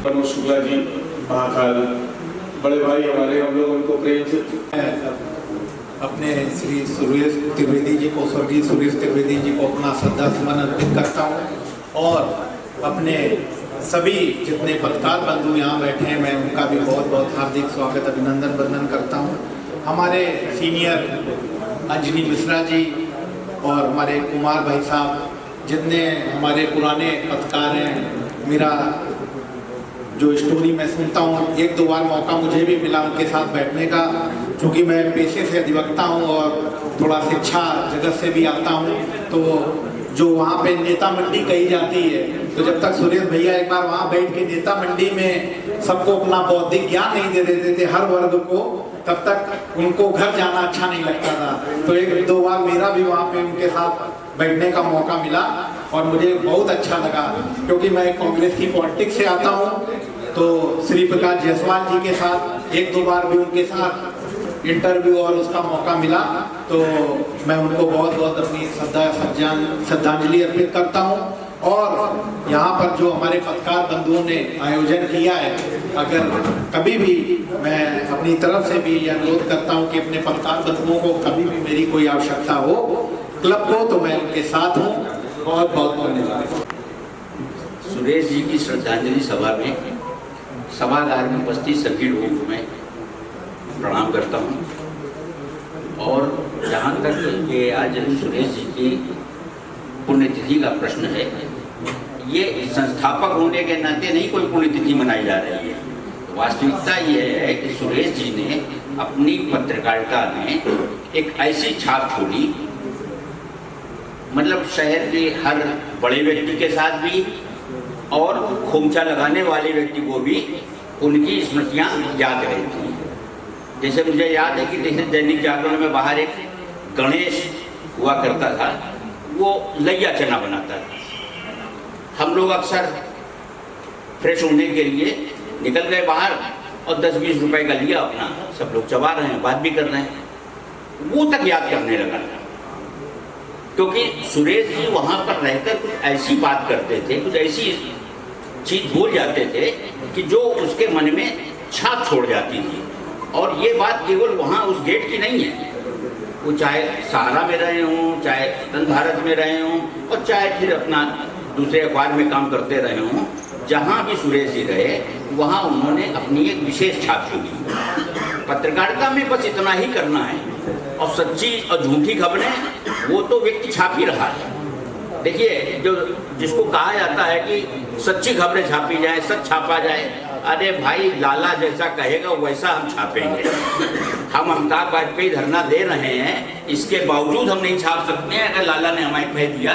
प्रमोद शुक्ला जी महाकाल बड़े भाई हमारे, हम लोग उनको प्रेम से अपने श्री सुरेश त्रिवेदी जी को, स्वर्गीय सुरेश त्रिवेदी जी को अपना श्रद्धा सुमन अर्पित करता हूँ और अपने सभी जितने पत्रकार बंधु यहाँ बैठे हैं मैं उनका भी बहुत बहुत हार्दिक स्वागत अभिनंदन वंदन करता हूँ। हमारे सीनियर अंजनी मिश्रा जी और हमारे कुमार भाई साहब जितने हमारे पुराने पत्रकार हैं, मेरा जो स्टोरी मैं सुनता हूँ, एक दो बार मौका मुझे भी मिला उनके साथ बैठने का, क्योंकि मैं पेशे से अधिवक्ता हूँ और थोड़ा शिक्षा जगत से भी आता हूँ। तो जो वहाँ पे नेता मंडी कही जाती है, तो जब तक सुरेश भैया एक बार वहाँ बैठ के नेता मंडी में सबको अपना बौद्धिक ज्ञान नहीं दे देते थे हर वर्ग को, तब तक उनको घर जाना अच्छा नहीं लगता था। तो एक दो बार मेरा भी वहाँ पे उनके साथ बैठने का मौका मिला और मुझे बहुत अच्छा लगा, क्योंकि मैं कांग्रेस की पॉलिटिक्स से आता हूँ। तो श्री प्रकाश जायसवाल जी के साथ एक दो बार भी उनके साथ इंटरव्यू और उसका मौका मिला, तो मैं उनको बहुत बहुत अपनी श्रद्धांजलि अर्पित करता हूँ। और यहाँ पर जो हमारे पत्रकार बंधुओं ने आयोजन किया है, अगर कभी भी मैं अपनी तरफ से भी अनुरोध करता हूँ कि अपने पत्रकार बंधुओं को कभी भी मेरी कोई आवश्यकता हो क्लब को, तो मैं उनके साथ हूँ। बहुत बहुत धन्यवाद। सुरेश जी की श्रद्धांजलि सभा में सभागार में उपस्थित सभी लोगों को मैं प्रणाम करता हूँ। और जहाँ तक ये आज सुरेश जी की पुण्यतिथि का प्रश्न है, ये संस्थापक होने के नाते नहीं कोई पुण्यतिथि मनाई जा रही है। वास्तविकता ये है कि सुरेश जी ने अपनी पत्रकारिता में एक ऐसी छाप छोड़ी, मतलब शहर के हर बड़े व्यक्ति के साथ भी और खोमचा लगाने वाले व्यक्ति को भी उनकी स्मृतियाँ याद रहती हैं। जैसे मुझे याद है कि जैसे दैनिक जागरण में बाहर एक गणेश हुआ करता था, वो लैया चना बनाता था। हम लोग अक्सर फ्रेश होने के लिए निकल गए बाहर और 10-20 रुपए का लिया अपना, सब लोग चबा रहे हैं, बात भी कर रहे हैं, वो तक याद करने लगा था। क्योंकि सुरेश जी वहाँ पर रहकर कुछ ऐसी बात करते थे, कुछ ऐसी चीज भूल जाते थे कि जो उसके मन में छाप छोड़ जाती थी। और ये बात केवल वहाँ उस गेट की नहीं है, वो चाहे सहारा में रहे हों, चाहे स्वतंत्र भारत में रहे हों, और चाहे फिर अपना दूसरे अखबार में काम करते रहे हों, जहाँ भी सुरेश जी रहे वहाँ उन्होंने अपनी एक विशेष छाप छोड़ी। पत्रकारिता में बस इतना ही करना है, और सच्ची और झूठी खबरें वो तो व्यक्ति छाप ही रहा है। देखिए, जो जिसको कहा जाता है कि सच्ची खबरें छापी जाए, सच छापा जाए, अरे भाई लाला जैसा कहेगा वैसा हम छापेंगे। हम अमिताभ वाजपेयी धरना दे रहे हैं, इसके बावजूद हम नहीं छाप सकते हैं। अगर लाला ने हमें कह दिया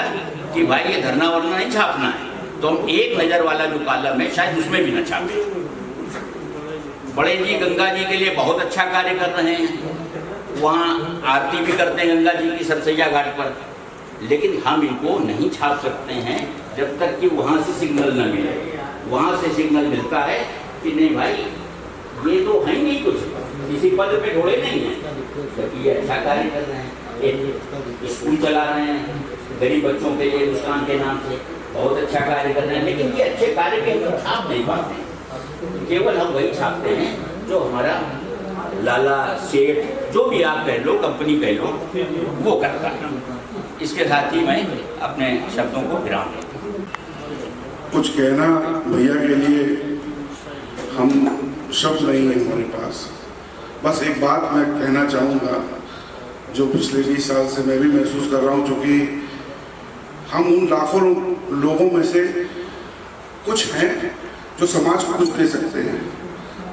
कि भाई ये धरना वरना नहीं छापना है, तो हम एक नज़र वाला जो कॉलम है शायद उसमें भी न छापे। बड़े जी गंगा जी के लिए बहुत अच्छा कार्य कर रहे हैं, वहाँ आरती भी करते हैं गंगा जी की सरसैया घाट पर, लेकिन हम इनको नहीं छाप सकते हैं जब तक कि वहाँ से सिग्नल न मिले। वहाँ से सिग्नल मिलता है कि नहीं भाई ये तो है नहीं, कुछ किसी पद पे ढोड़े नहीं है, तो ये अच्छा कार्य कर रहे हैं, एक स्कूल चला रहे हैं गरीब बच्चों के लिए मुस्कान के नाम से, बहुत अच्छा कार्य कर रहे हैं। लेकिन ये अच्छे कार्य के हम छाप नहीं पाते, केवल हम वही छापते हैं जो हमारा लाला सेठ जो भी आप कह लो, कंपनी कह लो, वो करता है। इसके साथ ही मैं अपने शब्दों को विराम देता हूँ। कुछ कहना भैया के लिए हम शब्द नहीं है हमारे पास। बस एक बात मैं कहना चाहूँगा जो पिछले 20 साल से मैं भी महसूस कर रहा हूँ, जो कि हम उन लाखों लोगों में से कुछ हैं जो समाज को कुछ दे सकते हैं।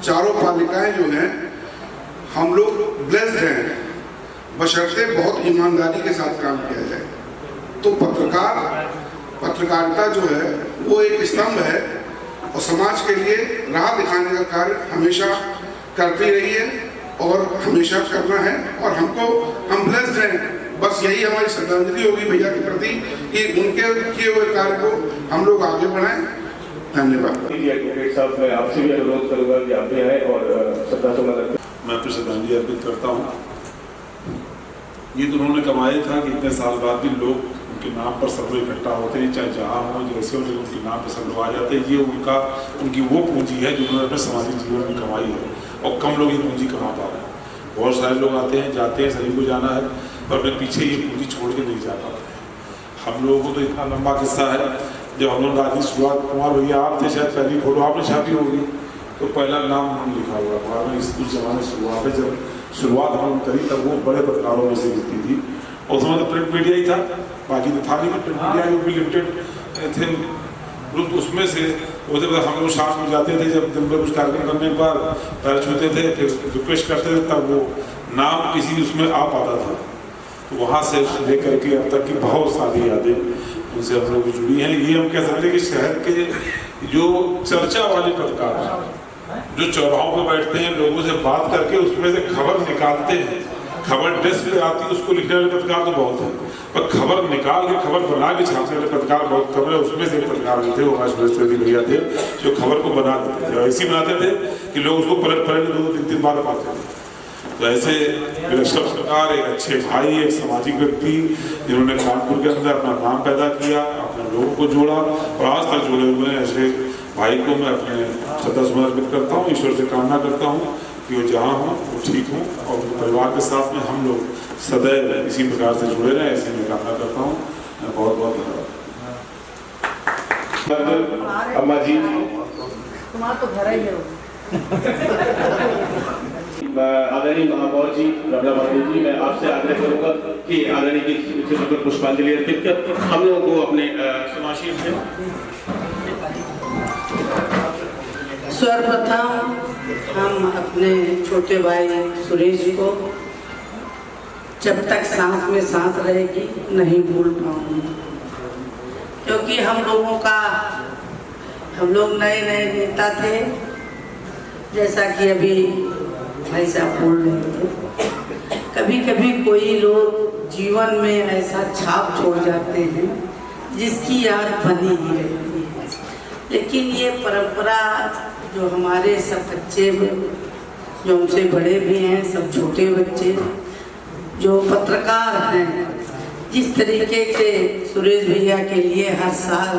चारों पालिकाएं जो हैं हम लोग ब्लेस्ड हैं, बशर्ते बहुत ईमानदारी के साथ काम किया जाए। तो पत्रकारिता जो है वो एक स्तंभ है और समाज के लिए राह दिखाने का कार्य हमेशा करती रही है और हमेशा करना है, और हम ब्लेस्ड हैं। बस यही हमारी श्रद्धांजलि होगी भैया के प्रति कि उनके किए हुए कार्य को हम लोग आगे बढ़ाएं। धन्यवाद। एडवोकेट साहब, मैं आपसे भी अनुरोध करूंगा कि आप भी आए और श्रद्धासुमन मैं आपको श्रद्धांजलि अर्पित करता हूँ। ये तो उन्होंने कमाया था कि इतने साल बाद भी लोग उनके नाम पर सब लोग इकट्ठा होते हैं, चाहे जहाँ हो जैसे हो, लेकिन उनके नाम पर सब लोग आ जाते हैं। ये उनकी वो पूंजी है जो उन्होंने अपने सामाजिक जीवन में कमाई है, और कम लोग ये पूंजी कमा पा रहे हैं। बहुत सारे लोग आते हैं, जाते हैं, सभी को जाना है, और अपने पीछे ये पूंजी छोड़ के नहीं जा पाते। हम लोगों को तो इतना लंबा किस्सा है, जब हम लोग राजनीति शुरुआत, कुमार भैया आप थे, शायद पहली फोटो आपने छापी होगी, तो पहला नाम हम लिखा हुआ था में इस जमाने शुरुआत है। जब शुरुआत हम करी तब वो बड़े पत्रकारों में से गिरती थी, और उस समय तो प्रिंट मीडिया ही था, बाकी तो था नहीं, प्रिंट मीडिया भी लिमिटेड थे ग्रुप। उसमें से वो जब हम लोग शाम में जाते थे, जब दिन भर कुछ कार्यक्रम करने के बाद पैर छूते थे, फिर रिक्वेस्ट करते थे, तब वो नाम किसी उसमें आ पाता था। तो वहाँ से लेकर के अब तक की बहुत सारी यादें उनसे हम लोग जुड़ी हैं। ये हम कह सकते हैं कि शहर के जो चर्चा वाले पत्रकार, जो चौराहों पर बैठते हैं, लोगों से बात करके उसमें से खबर निकालते हैं, खबर डेस्क पे आती है, उसको लिखने वाले पत्रकार तो बहुत है, पर खबर निकाल के खबर बना के छापने वाले पत्रकार बहुत कम है। उसमें से पत्रकार थे, वो हमारे सुरेश त्रिवेदी भैया थे, जो खबर को बना देते थे, ऐसे बनाते थे कि लोग उसको पलट पलट 2-3 बार पाते थे। तो ऐसे विलक्षण पत्रकार, एक अच्छे भाई, एक सामाजिक व्यक्ति, जिन्होंने कानपुर के अंदर अपना नाम पैदा किया, अपने लोगों को जोड़ा, और आज तक जुड़े हुए हैं। ऐसे भाई को मैं अपने श्रद्धासुमन अर्पित करता हूँ, ईश्वर से कामना करता हूँ कि वो जहाँ हों वो ठीक हों, और परिवार के साथ में हम लोग सदैव इसी प्रकार से जुड़े रहें, ऐसी मैं कामना करता हूँ। बहुत बहुत धन्यवाद। अम्मा जी, तुम्हारा तो घर ही है। आदरणीय महापौर जी, रमला महादेव जी, मैं आपसे आग्रह करूंगा कि आदरणीय की चित्र पर पुष्पांजलि अर्पित कर हम लोगों को अपने समाशील से सर्वप्रथम हम अपने छोटे भाई सुरेश जी को जब तक सांस में सांस रहेगी नहीं भूल पाऊंगी, क्योंकि हम लोग नए नए नेता थे, जैसा कि अभी भाई साहब बोल रहे थे। कभी कभी कोई लोग जीवन में ऐसा छाप छोड़ जाते हैं जिसकी याद बनी ही रहती है, लेकिन ये परंपरा जो हमारे सब बच्चे, जो हमसे बड़े भी हैं, सब छोटे बच्चे जो पत्रकार हैं, जिस तरीके से सुरेश भैया के लिए हर साल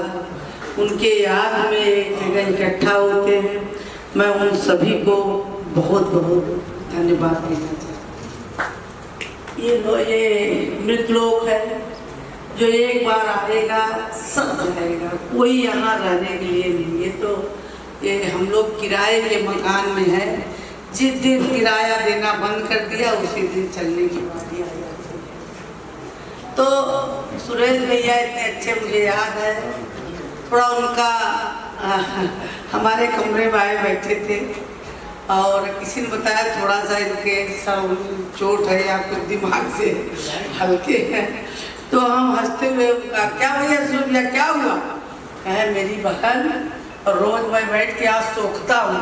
उनके याद में एक जगह इकट्ठा होते हैं, मैं उन सभी को बहुत बहुत धन्यवाद देना चाहती हूँ। ये मृतलोक है, जो एक बार आएगा सब जाएगा, कोई यहाँ रहने के लिए नहीं। ये हम लोग किराए के मकान में है, जिस दिन किराया देना बंद कर दिया उसी दिन चलने की बारी आ जाती है। तो सुरेश भैया इतने अच्छे मुझे याद है, थोड़ा उनका हमारे कमरे में आए बैठे थे, और किसी ने बताया थोड़ा सा इनके सब चोट है या कुछ दिमाग से हल्के हैं, तो हम हंसते हुए क्या भैया सुन लिया, क्या हुआ? कहे मेरी बहन, और रोज मैं बैठ के आज सोचता हूँ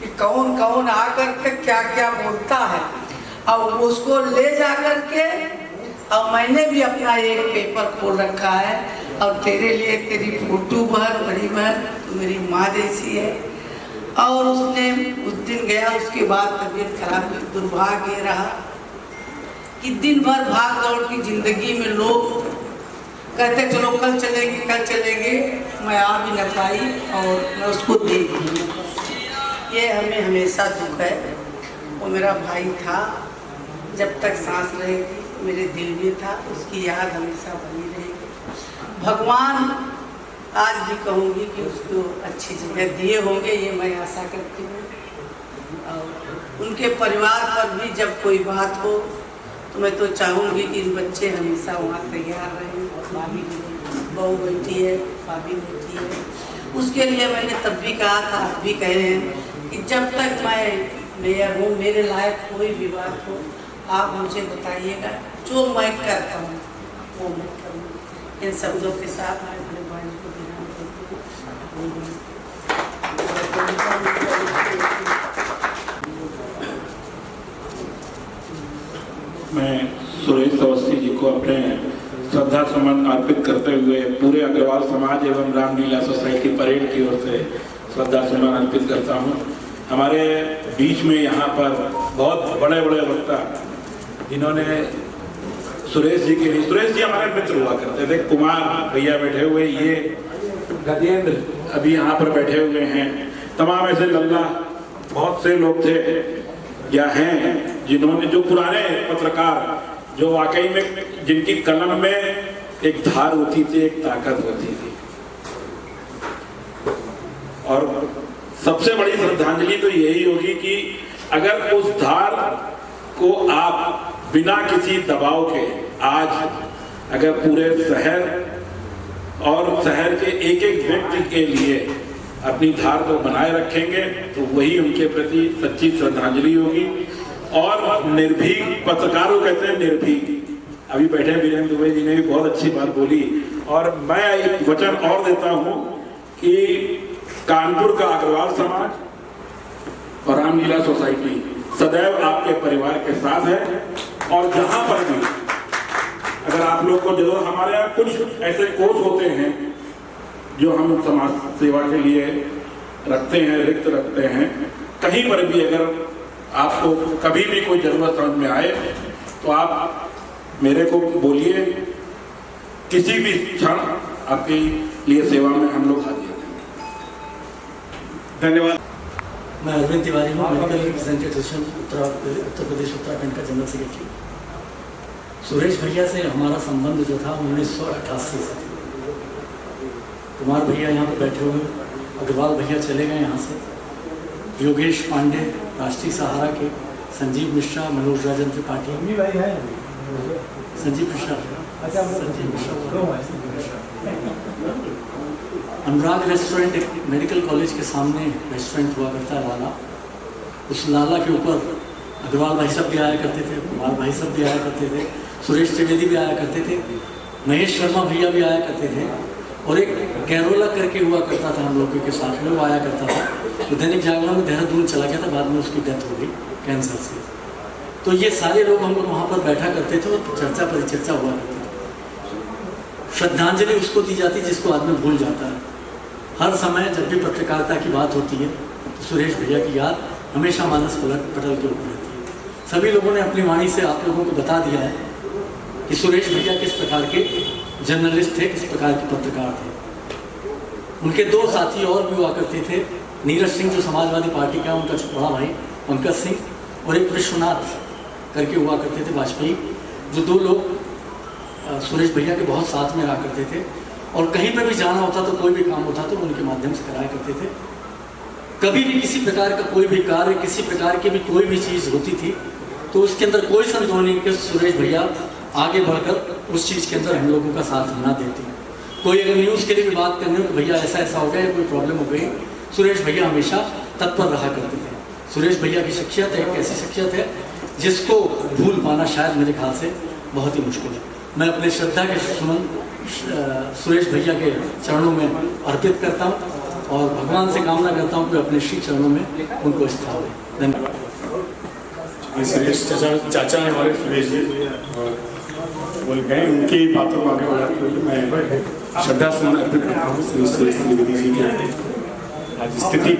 कि कौन कौन आकर के क्या क्या बोलता है, और उसको ले जा कर के, और मैंने भी अपना एक पेपर खोल रखा है, और तेरे लिए तेरी फोटो भर, बड़ी बहन तो मेरी माँ जैसी है। और उसने उस दिन गया, उसके बाद तबीयत खराब हुई, दुर्भाग्य रहा कि दिन भर भाग दौड़ की जिंदगी में लोग कहते चलो कल चलेंगे, मैं आ भी न पाई और मैं उसको देख ली। ये हमें हमेशा दुख है। वो मेरा भाई था, जब तक सांस रहेगी मेरे दिल में था, उसकी याद हमेशा बनी रहेगी। भगवान आज भी कहूँगी कि उसको अच्छी जगह दिए होंगे, ये मैं आशा करती हूँ। और उनके परिवार पर भी जब कोई बात हो तो मैं तो चाहूँगी कि बच्चे हमेशा वहाँ तैयार रहें। भाभी बहू बैठी है, भाभी बैठी है, उसके लिए मैंने तब भी कहा था, आप भी कह रहे हैं कि जब तक मैं मेयर हूँ, मेरे लायक कोई भी बात हो आप मुझे बताइएगा, जो मैं करता हूँ वो मैं करूँगी। इन शब्दों के साथ मैं अपने भाई को विराम करती हूँ। मैं सुरेश अवस्थी जी को अपने श्रद्धा सुमन अर्पित करते हुए पूरे अग्रवाल समाज एवं रामलीला सोसाइटी परेड की ओर से श्रद्धा सुमन अर्पित करता हूँ। हमारे बीच में यहाँ पर बहुत बड़े बड़े वक्ता जिन्होंने सुरेश जी के लिए, सुरेश जी हमारे मित्र हुआ करते थे, कुमार भैया बैठे हुए, ये गजेंद्र अभी यहाँ पर बैठे हुए हैं, तमाम ऐसे लल्ला बहुत से लोग थे या हैं जिन्होंने, जो पुराने पत्रकार, जो वाकई में जिनकी कलम में एक धार होती थी, एक ताकत होती थी। और सबसे बड़ी श्रद्धांजलि तो यही होगी कि अगर उस धार को आप बिना किसी दबाव के आज अगर पूरे शहर और शहर के एक एक व्यक्ति के लिए अपनी धार को बनाए रखेंगे तो वही उनके प्रति सच्ची श्रद्धांजलि होगी। और निर्भीक पत्रकारों कहते हैं, निर्भीक, अभी बैठे वीरेंद्र दुबे जी ने भी बहुत अच्छी बात बोली, और मैं एक वचन और देता हूं कि कानपुर का अग्रवाल समाज और रामलीला सोसाइटी सदैव आपके परिवार के साथ है। और जहां पर भी अगर आप लोग को जरूर, हमारे यहाँ कुछ ऐसे कोर्स होते हैं जो हम समाज सेवा के लिए रखते हैं, रिक्त रखते हैं। कहीं पर भी अगर आपको कभी भी कोई जरूरत समझ में आए तो आप मेरे को बोलिए, किसी भी क्षण आपके लिए सेवा में हम लोग हाजिर हैं। धन्यवाद। मैं अरविंद तिवारी हूँ, मेडिकल रिप्रेजेंटेशन उत्तर प्रदेश उत्तराखंड का जनरल सेक्रेटरी। सुरेश भैया से हमारा संबंध जो था 1988 से, कुमार भैया यहाँ पर बैठे हुए, अग्रवाल भैया चले गए यहाँ से, योगेश पांडे राष्ट्रीय सहारा के, संजीव मिश्रा, मनोज राजन त्रिपाठी, संजीव मिश्रा, अनुराग रेस्टोरेंट, एक मेडिकल कॉलेज के सामने रेस्टोरेंट हुआ करता है लाला, उस लाला के ऊपर अग्रवाल भाई साहब भी आया करते थे, कुमार भाई साहब भी आया करते थे, सुरेश त्रिवेदी भी आया करते थे, महेश शर्मा भैया भी आया करते थे, और एक कैरोला करके हुआ करता था हम लोगों के साथ में, वो आया करता था। तो दैनिक जागरण में देहरादून चला गया था, बाद में उसकी डेथ हो गई कैंसर से। तो ये सारे लोग हम लोग वहाँ पर बैठा करते थे और चर्चा परिचर्चा हुआ करती थी। श्रद्धांजलि उसको दी जाती जिसको आदमी भूल जाता है। हर समय जब भी पत्रकारिता की बात होती है तो सुरेश भैया की याद हमेशा मानस पटल के ऊपर रहती है। सभी लोगों ने अपनी वाणी से आप लोगों को बता दिया है कि सुरेश भैया किस प्रकार के जर्नलिस्ट थे, किस प्रकार के पत्रकार थे। उनके दो साथी और भी हुआ करते थे, नीरज सिंह जो समाजवादी पार्टी का, उनका बड़ा भाई पंकज सिंह, और एक विश्वनाथ करके हुआ करते थे वाजपेयी, जो दो लोग सुरेश भैया के बहुत साथ में रहा करते थे। और कहीं पर भी जाना होता तो कोई भी काम होता तो उनके माध्यम से कराया करते थे। कभी भी किसी प्रकार का कोई भी कार्य, किसी प्रकार की भी कोई भी चीज़ होती थी तो उसके अंदर कोई संदेह नहीं कि सुरेश भैया आगे बढ़कर उस चीज़ के अंदर हम लोगों का साथ ना देते। कोई अगर न्यूज़ के लिए भी बात करनी हो कि भैया ऐसा ऐसा हो गया या कोई प्रॉब्लम हो गई, सुरेश भैया हमेशा तत्पर रहा करते थे। सुरेश भैया की शख्सियत एक ऐसी शख्सियत है जिसको भूल पाना शायद मेरे ख्याल से बहुत ही मुश्किल है। मैं अपने श्रद्धा के सुमन सुरेश भैया के चरणों में अर्पित करता हूँ और भगवान से कामना करता हूँ कि अपने श्री चरणों में उनको स्थान दें। धन्यवाद। सुरेश चाचा है हमारे, सुरेश जी, और बोल गए उनकी बातों को आगे बढ़ाते हुए मैं श्रद्धा सुमन अर्पित करता हूँ श्री सुरेश त्रिवेदी जी की आज स्थिति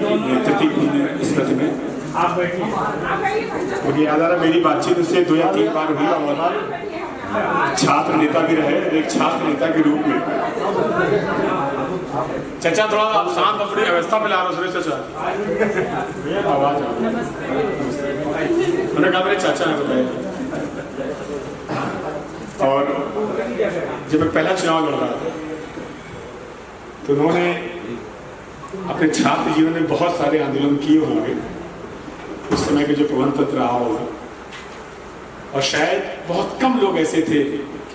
स्मृति में। मुझे याद आ रहा, मेरी बातचीत उससे 2 या 3 बार हुई और छात्र नेता भी रहे, एक छात्र नेता के रूप में। चाचा थोड़ा आप शांत अपनी अवस्था में ला रहे हो सुरेश चाचा, आवाज उन्होंने कहा मेरे चाचा ने बताया। और जब मैं पहला चुनाव लड़ रहा था तो उन्होंने अपने छात्र जीवन में बहुत सारे आंदोलन किए होंगे, उस समय के जो प्रबंध तंत्र रहा होगा, और शायद बहुत कम लोग ऐसे थे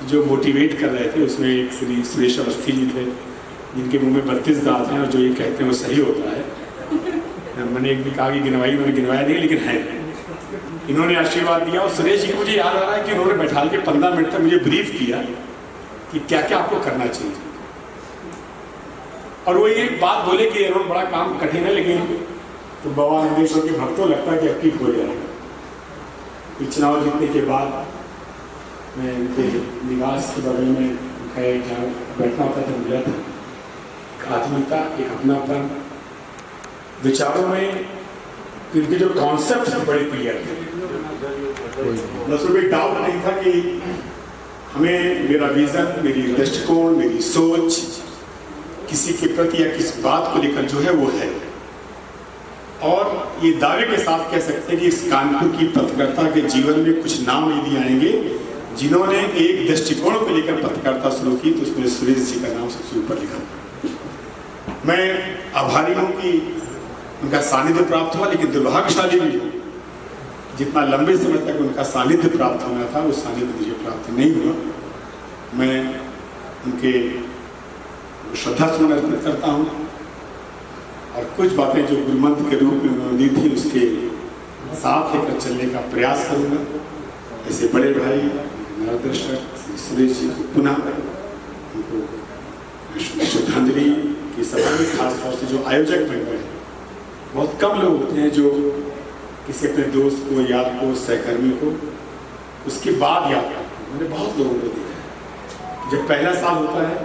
जो मोटिवेट कर रहे थे। उसमें एक श्री सुरेश अवस्थी जी थे जिनके मुंह में 32 दांत हैं और जो ये कहते हैं वो सही होता है। मैंने एक भी कहा कि गिनवाई, मैंने गिनवाया नहीं, लेकिन है। इन्होंने आशीर्वाद दिया और सुरेश जी को मुझे याद आ रहा है कि उन्होंने बैठा के 15 मिनट तक मुझे ब्रीफ किया कि क्या क्या आपको करना चाहिए। और वो ये बात बोले कि रोड बड़ा काम कठिन है, लेकिन तो बाबा अम्बेडकर के भक्तों लगता है कि अब की हो जाएगा। चुनाव जीतने के बाद मैं उनके निवास के बगल में जहाँ बैठना होता था मिला था। आत्मीयता, एक अपनापन, विचारों में उनके जो कॉन्सेप्ट बड़े क्लियर थे, बस कोई डाउट नहीं था कि हमें मेरा विज़न, मेरी दृष्टिकोण, मेरी सोच किसी के प्रति या किस बात को लेकर जो है वो है। और ये दावे के साथ कह सकते हैं कि इस कानपुर की पत्रकारिता के जीवन में कुछ नाम यदि आएंगे जिन्होंने एक दृष्टिकोण को लेकर पत्रकारिता शुरू की, तो उसमें सुरेश जी का नाम सबसे ऊपर लिखा। मैं आभारी हूँ कि उनका सानिध्य प्राप्त हुआ, लेकिन दुर्भाग्यशाली भी हूँ जितना लंबे समय तक उनका सानिध्य प्राप्त होना था वो सानिध्य मुझे प्राप्त नहीं हुआ। मैं उनके श्रद्धा सुमन अर्पित करता हूँ और कुछ बातें जो गुरुमंत्र के रूप में उन्होंने दी थी उसके साथ लेकर चलने का प्रयास करूँगा। ऐसे बड़े भाई मार्गदर्शक सुरेश जी को पुनः उनको श्रद्धांजलि की सभा में खास तौर से जो आयोजक बन गए हैं, बहुत कम लोग होते हैं जो किसी अपने दोस्त को, यार को, सहकर्मी को उसके बाद याद करते हैं। मैंने बहुत लोगों को देखा है जब पहला साल होता है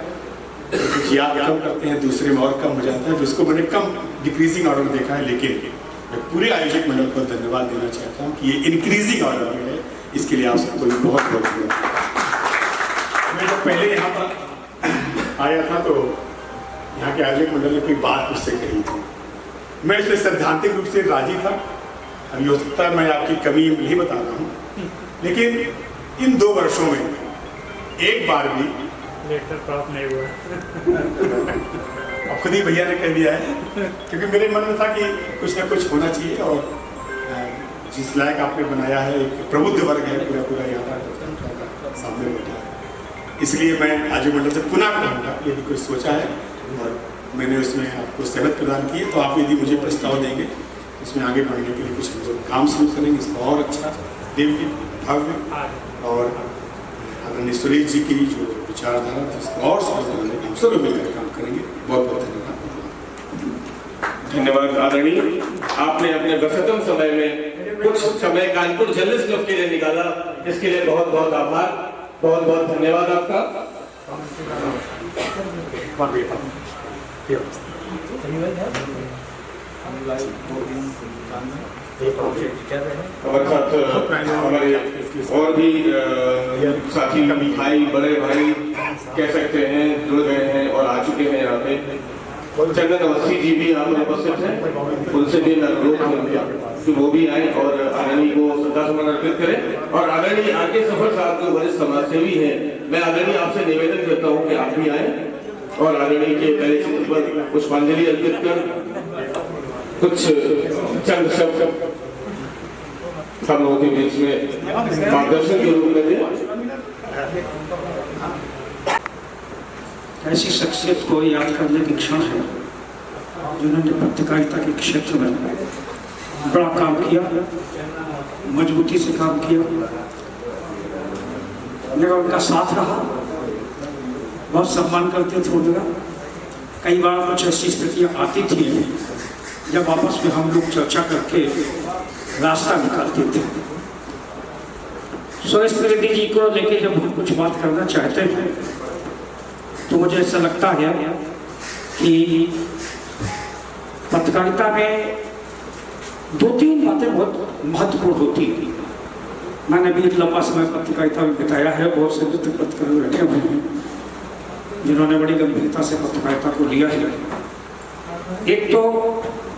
तो कुछ याद कम करते हैं, दूसरे में और कम हो जाता है, जिसको मैंने कम डिक्रीजिंग ऑर्डर में देखा है। लेकिन मैं पूरे आयोजक मंडल को धन्यवाद देना चाहता हूँ कि ये इंक्रीजिंग ऑर्डर में है, इसके लिए आप सबको भी बहुत बहुत धन्यवाद। मैं जब पहले यहाँ पर आया था तो यहाँ के आयोजक मंडल ने कोई बात मुझसे कही थी, मैं इसमें सैद्धांतिक रूप से राजी था। अभी हो सकता है मैं आपकी कमी नहीं बता रहा हूँ, लेकिन इन 2 वर्षों में एक बार भी लेटर प्राप्त नहीं हुआ। अब खुद ही भैया ने कह दिया है, क्योंकि मेरे मन में था कि कुछ ना कुछ होना चाहिए और जिस लायक आपने बनाया है, एक प्रबुद्ध वर्ग है पूरा यहाँ पर सामने बैठा है, इसलिए मैं आयोजक मंडल से पुनः कहूँगा यदि कुछ सोचा है और मैंने उसमें आपको सहमति प्रदान की है तो आप यदि मुझे प्रस्ताव देंगे इसमें आगे बढ़ने के लिए कुछ हम लोग काम शुरू करेंगे, इसको और अच्छा देवगी भव्य और आदरणीय सुरेश जी की जो विचारधारा जिसको और सफल बनाने का हम सब मिलकर काम करेंगे। बहुत बहुत धन्यवाद। धन्यवाद आदरणीय, आपने अपने व्यस्ततम समय में कुछ समय कानपुर जर्नलिस्ट क्लब के लिए निकाला, इसके लिए बहुत बहुत आभार, बहुत बहुत धन्यवाद आपका। हमारे साथ हमारे और भी साथी भाई, बड़े भाई कह सकते हैं जुड़ गए हैं और आ चुके हैं यहाँ पे। चंदन अवस्थी जी भी यहाँ पर उपस्थित हैं, उनसे भी मैं अनुरोध करूँगा कि वो भी आए और आदरणीय को श्रद्धासुमन अर्पित करें। और आदरणीय आके सफर साहब जो वरिष्ठ समाज सेवी हैं, मैं आदरणीय आपसे निवेदन करता हूँ कि आप भी आए और आदरणीय के पहले चित्र पर पुष्पांजलि अर्पित कर कुछ चंद शब्द हम लोगों के बीच में मार्गदर्शन के रूप में दें। ऐसी शख्सियत को याद करने की क्षण है जिन्होंने पत्रकारिता के क्षेत्र में बड़ा काम किया, मजबूती से काम किया, मेरा उनका साथ रहा, बहुत सम्मान करते थे उनका। कई बार कुछ ऐसी स्थितियाँ आती थी जब आपस में हम लोग चर्चा करके रास्ता निकालते थे। सुरेश त्रिवेदी जी को लेके जब हम कुछ बात करना चाहते हैं तो मुझे ऐसा लगता है कि पत्रकारिता में 2-3 बातें बहुत महत्वपूर्ण होती हैं। मैंने भी एक लंबा समय पत्रकारिता में बिताया है, बहुत से मित्र पत्रकार बैठे हुए हैं जिन्होंने बड़ी गंभीरता से पत्रकारिता को लिया है। एक तो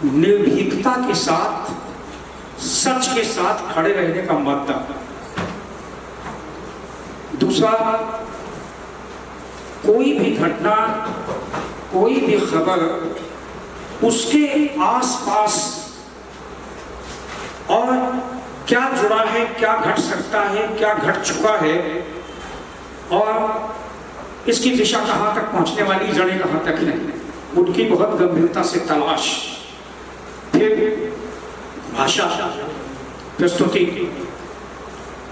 निर्भीकता के साथ, सच के साथ खड़े रहने का मादा, दूसरा कोई भी घटना, कोई भी खबर उसके आसपास और क्या जुड़ा है, क्या घट सकता है, क्या घट चुका है और इसकी दिशा कहाँ तक पहुंचने वाली, जड़ें कहाँ तक हैं, उनकी बहुत गंभीरता से तलाश। फिर भाषा, प्रस्तुति,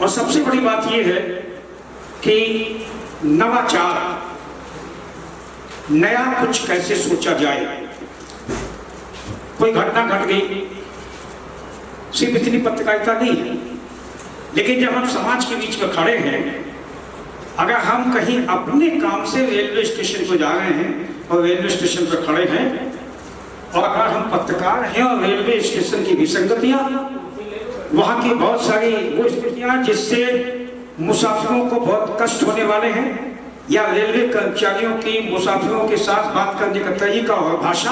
और सबसे बड़ी बात यह है कि नवाचार, नया कुछ कैसे सोचा जाए। कोई घटना घट गई, सिर्फ इतनी पत्रकारिता नहीं है, लेकिन जब हम समाज के बीच में खड़े हैं, अगर हम कहीं अपने काम से रेलवे स्टेशन पर जा रहे हैं और रेलवे स्टेशन पर खड़े हैं, और अगर हम पत्रकार हैं और रेलवे स्टेशन की विसंगतियां, वहाँ की बहुत सारी वो स्थितियाँ जिससे मुसाफिरों को बहुत कष्ट होने वाले हैं, या रेलवे कर्मचारियों की मुसाफिरों के साथ बात करने का तरीका और भाषा,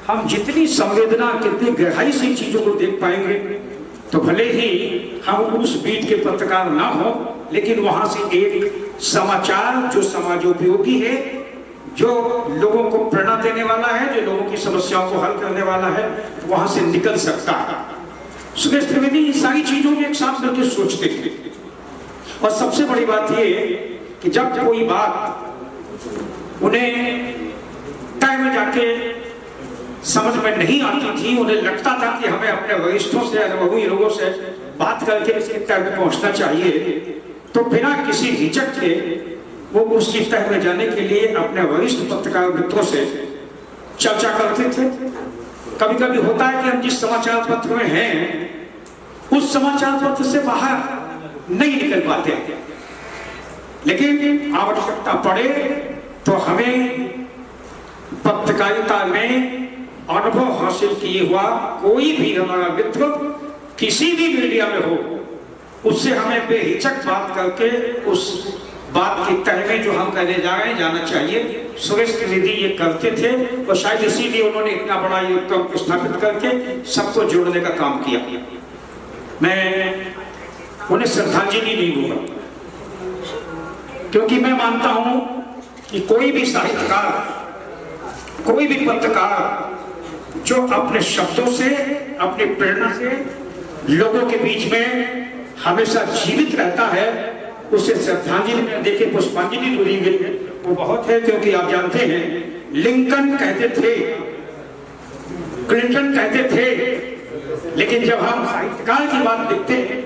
हम जितनी संवेदना, कितनी गहराई से चीजों को देख पाएंगे, तो भले ही हम उस बीट के पत्रकार ना हो, लेकिन वहां से एक समाचार जो समाजोपयोगी है, जो लोगों को प्रेरणा देने वाला है, जो लोगों की समस्याओं को हल करने वाला है, वहां से निकल सकता है। सुरेश त्रिवेदी इन सारी चीजों को एक साथ मिलकर सोचते थे। और सबसे बड़ी बात ये कि जब कोई बात उन्हें तय में जाके समझ में नहीं आती थी, उन्हें लगता था कि हमें अपने वरिष्ठों से, अनुभवी लोगों से बात करके इसके तय में पहुंचना चाहिए, तो बिना किसी हिचक के वो उस तय में जाने के लिए अपने वरिष्ठ पत्रकार मित्रों से चर्चा करते थे। कभी कभी होता है कि हम जिस समाचार पत्र में हैं, उस समाचार पत्र से बाहर नहीं निकल पाते, लेकिन आवश्यकता पड़े तो हमें पत्रकारिता में अनुभव हासिल किए हुआ कोई भी हमारा मित्र किसी भी मीडिया में हो, उससे हमें बेहिचक बात करके उस बात की तह में जो हम कहने जा रहे हैं जाना चाहिए। सुरेश त्रिवेदी ये करते थे और शायद इसीलिए उन्होंने इतना बड़ा ये उपक्रम स्थापित करके सबको जोड़ने का काम किया। मैं उन्हें श्रद्धांजलि नहीं दूंगा, क्योंकि मैं मानता हूं कि कोई भी साहित्यकार, कोई भी पत्रकार जो अपने शब्दों से, अपनी प्रेरणा से लोगों के बीच में हमेशा जीवित रहता है, उसे श्रद्धांजलि में देखे पुष्पांजलि दी गई है वो बहुत है। क्योंकि आप जानते हैं लिंकन कहते थे, क्लिंटन कहते थे, लेकिन जब हम साहित्यकार की बात लिखते हैं,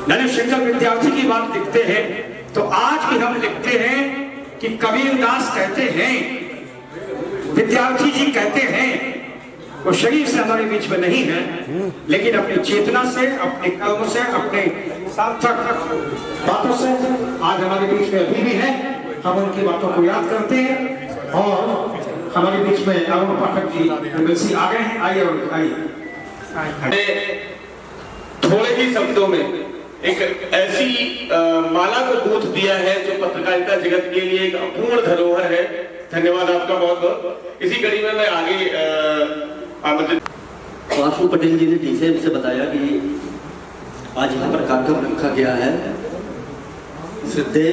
नरेश शंकर विद्यार्थी की बात लिखते हैं, तो आज भी हम लिखते हैं कि कबीर दास कहते हैं, विद्यार्थी जी कहते हैं। वो शरीर से हमारे बीच में नहीं है, लेकिन अपनी चेतना से, अपने कर्मों से, अपने सार्थक बातों से आज हमारे बीच में अभी भी है। हम उनकी बातों को याद करते हैं और हमारे बीच में अरुण पाठक जी एमएलसी आ गए हैं। आइए और आइए। थोड़े ही शब्दों में एक ऐसी माला को गूंथ दिया है जो पत्रकारिता जगत के लिए एक अपूर्ण धरोहर है। धन्यवाद आपका बहुत बहुत। इसी कड़ी में मैं आगे आशु पटेल जी ने डीसीएम से बताया कि आज यहाँ पर कार्यक्रम रखा गया है श्रद्धेय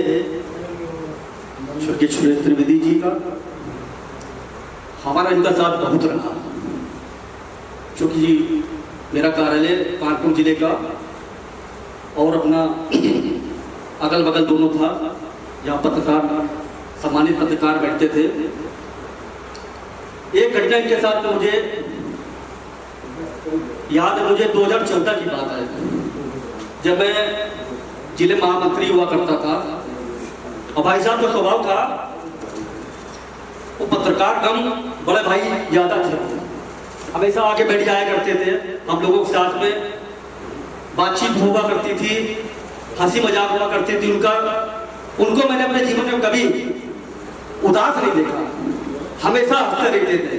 स्वर्गीय सुरेश त्रिवेदी जी का। हमारा इनका साथ बहुत रहा, क्योंकि मेरा कार्यालय कानपुर जिले का और अपना अगल बगल दोनों था, जहाँ पत्रकार, सम्मानित पत्रकार बैठते थे। एक घटना इनके साथ मुझे याद है, मुझे 2014 की बात है, जब मैं जिले महामंत्री हुआ करता था। और भाई साहब का स्वभाव था, वो पत्रकार कम, बड़े भाई ज्यादा थे, हमेशा आके बैठ जाया करते थे। हम लोगों के साथ में बातचीत हुआ करती थी, हंसी मजाक हुआ करती थी। उनको मैंने अपने जीवन में कभी उदास नहीं देखा, हमेशा हंसते रहते थे।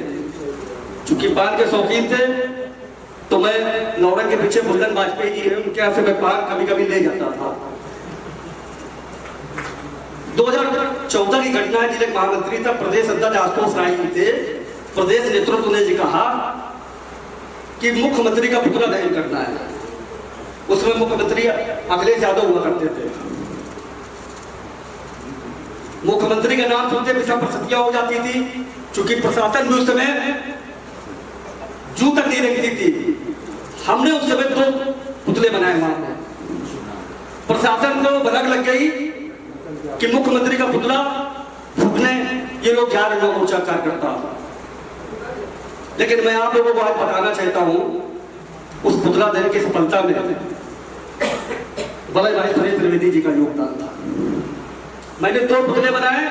चूंकि पान के शौकीन थे, तो मैं नौरंग के पीछे बुल्लन वाजपेयी जी है, उनके यहाँ से मैं पान कभी कभी ले जाता था। 2014 की घटना है, जिले महामंत्री था, प्रदेश अध्यक्ष आशुतोष राय जी थे। प्रदेश नेतृत्व ने जी कहा कि मुख्यमंत्री का पुतला दहन करना है। उसमें मुख्यमंत्री अखिलेश यादव हुआ करते थे। मुख्यमंत्री का नाम सुनते भी सब प्रसतियां हो जाती थी, क्योंकि प्रशासन भी उस समय जू तक नहीं रखती थी। हमने उस समय 2 पुतले बनाए वहां पर। प्रशासन को भनक लग गई कि मुख्यमंत्री का पुतला फूकने ये लोग जा रहे लोग ऊंचा कार्यकर्ता। लेकिन मैं आप लोगों को आज बताना चाहता हूं, उस पुतला दहन की सफलता में बड़े भाई सुरेश त्रिवेदी जी का योगदान था। मैंने 2 पुतले बनाए,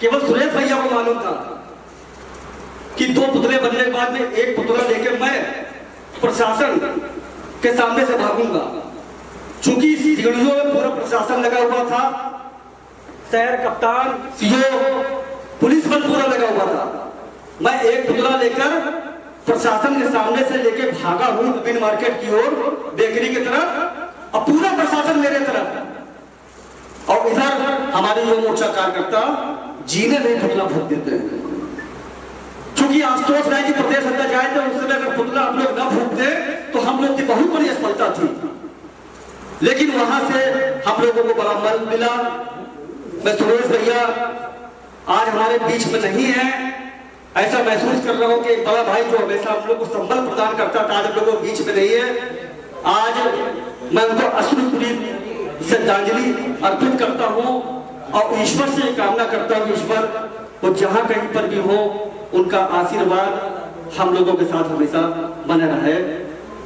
केवल सुरेश भैया को मालूम था कि 2 पुतले बनने के बाद में एक पुतला लेकर मैं प्रशासन के सामने से भागूंगा। चूंकि इस सीढ़ियों में पूरा प्रशासन लगा हुआ था, शहर कप्तान, सीओ, पुलिस बल पूरा लगा हुआ था। मैं एक पुतला लेकर प्रशासन के सामने से लेकर भागा हूं विभिन्न मार्केट की ओर, बेकरी की तरफ, और पूरा प्रशासन मेरे तरफ। और इधर हमारे युवा मोर्चा कार्यकर्ता जीने में पुतला फूक देते हैं। क्योंकि आशुतोष राय जी प्रदेश अध्यक्ष आए थे, उस समय अगर पुतला हम लोग न फूकते तो हम लोग की बहुत बड़ी असफलता थी, लेकिन वहां से हम लोगों को बड़ा बल मिला। मैं सुरेश भैया आज हमारे बीच में नहीं है, ऐसा महसूस कर रहा हूं कि एक बड़ा भाई जो हमेशा हम लोग को संबल प्रदान करता था, आज हम लोगों के बीच में नहीं है। आज मैं उनको अश्रुपूरी श्रद्धांजलि अर्पित करता हूं और ईश्वर से कामना करता हूं, ईश्वर वो जहां कहीं पर भी हो उनका आशीर्वाद हम लोगों के साथ हमेशा बने रहे।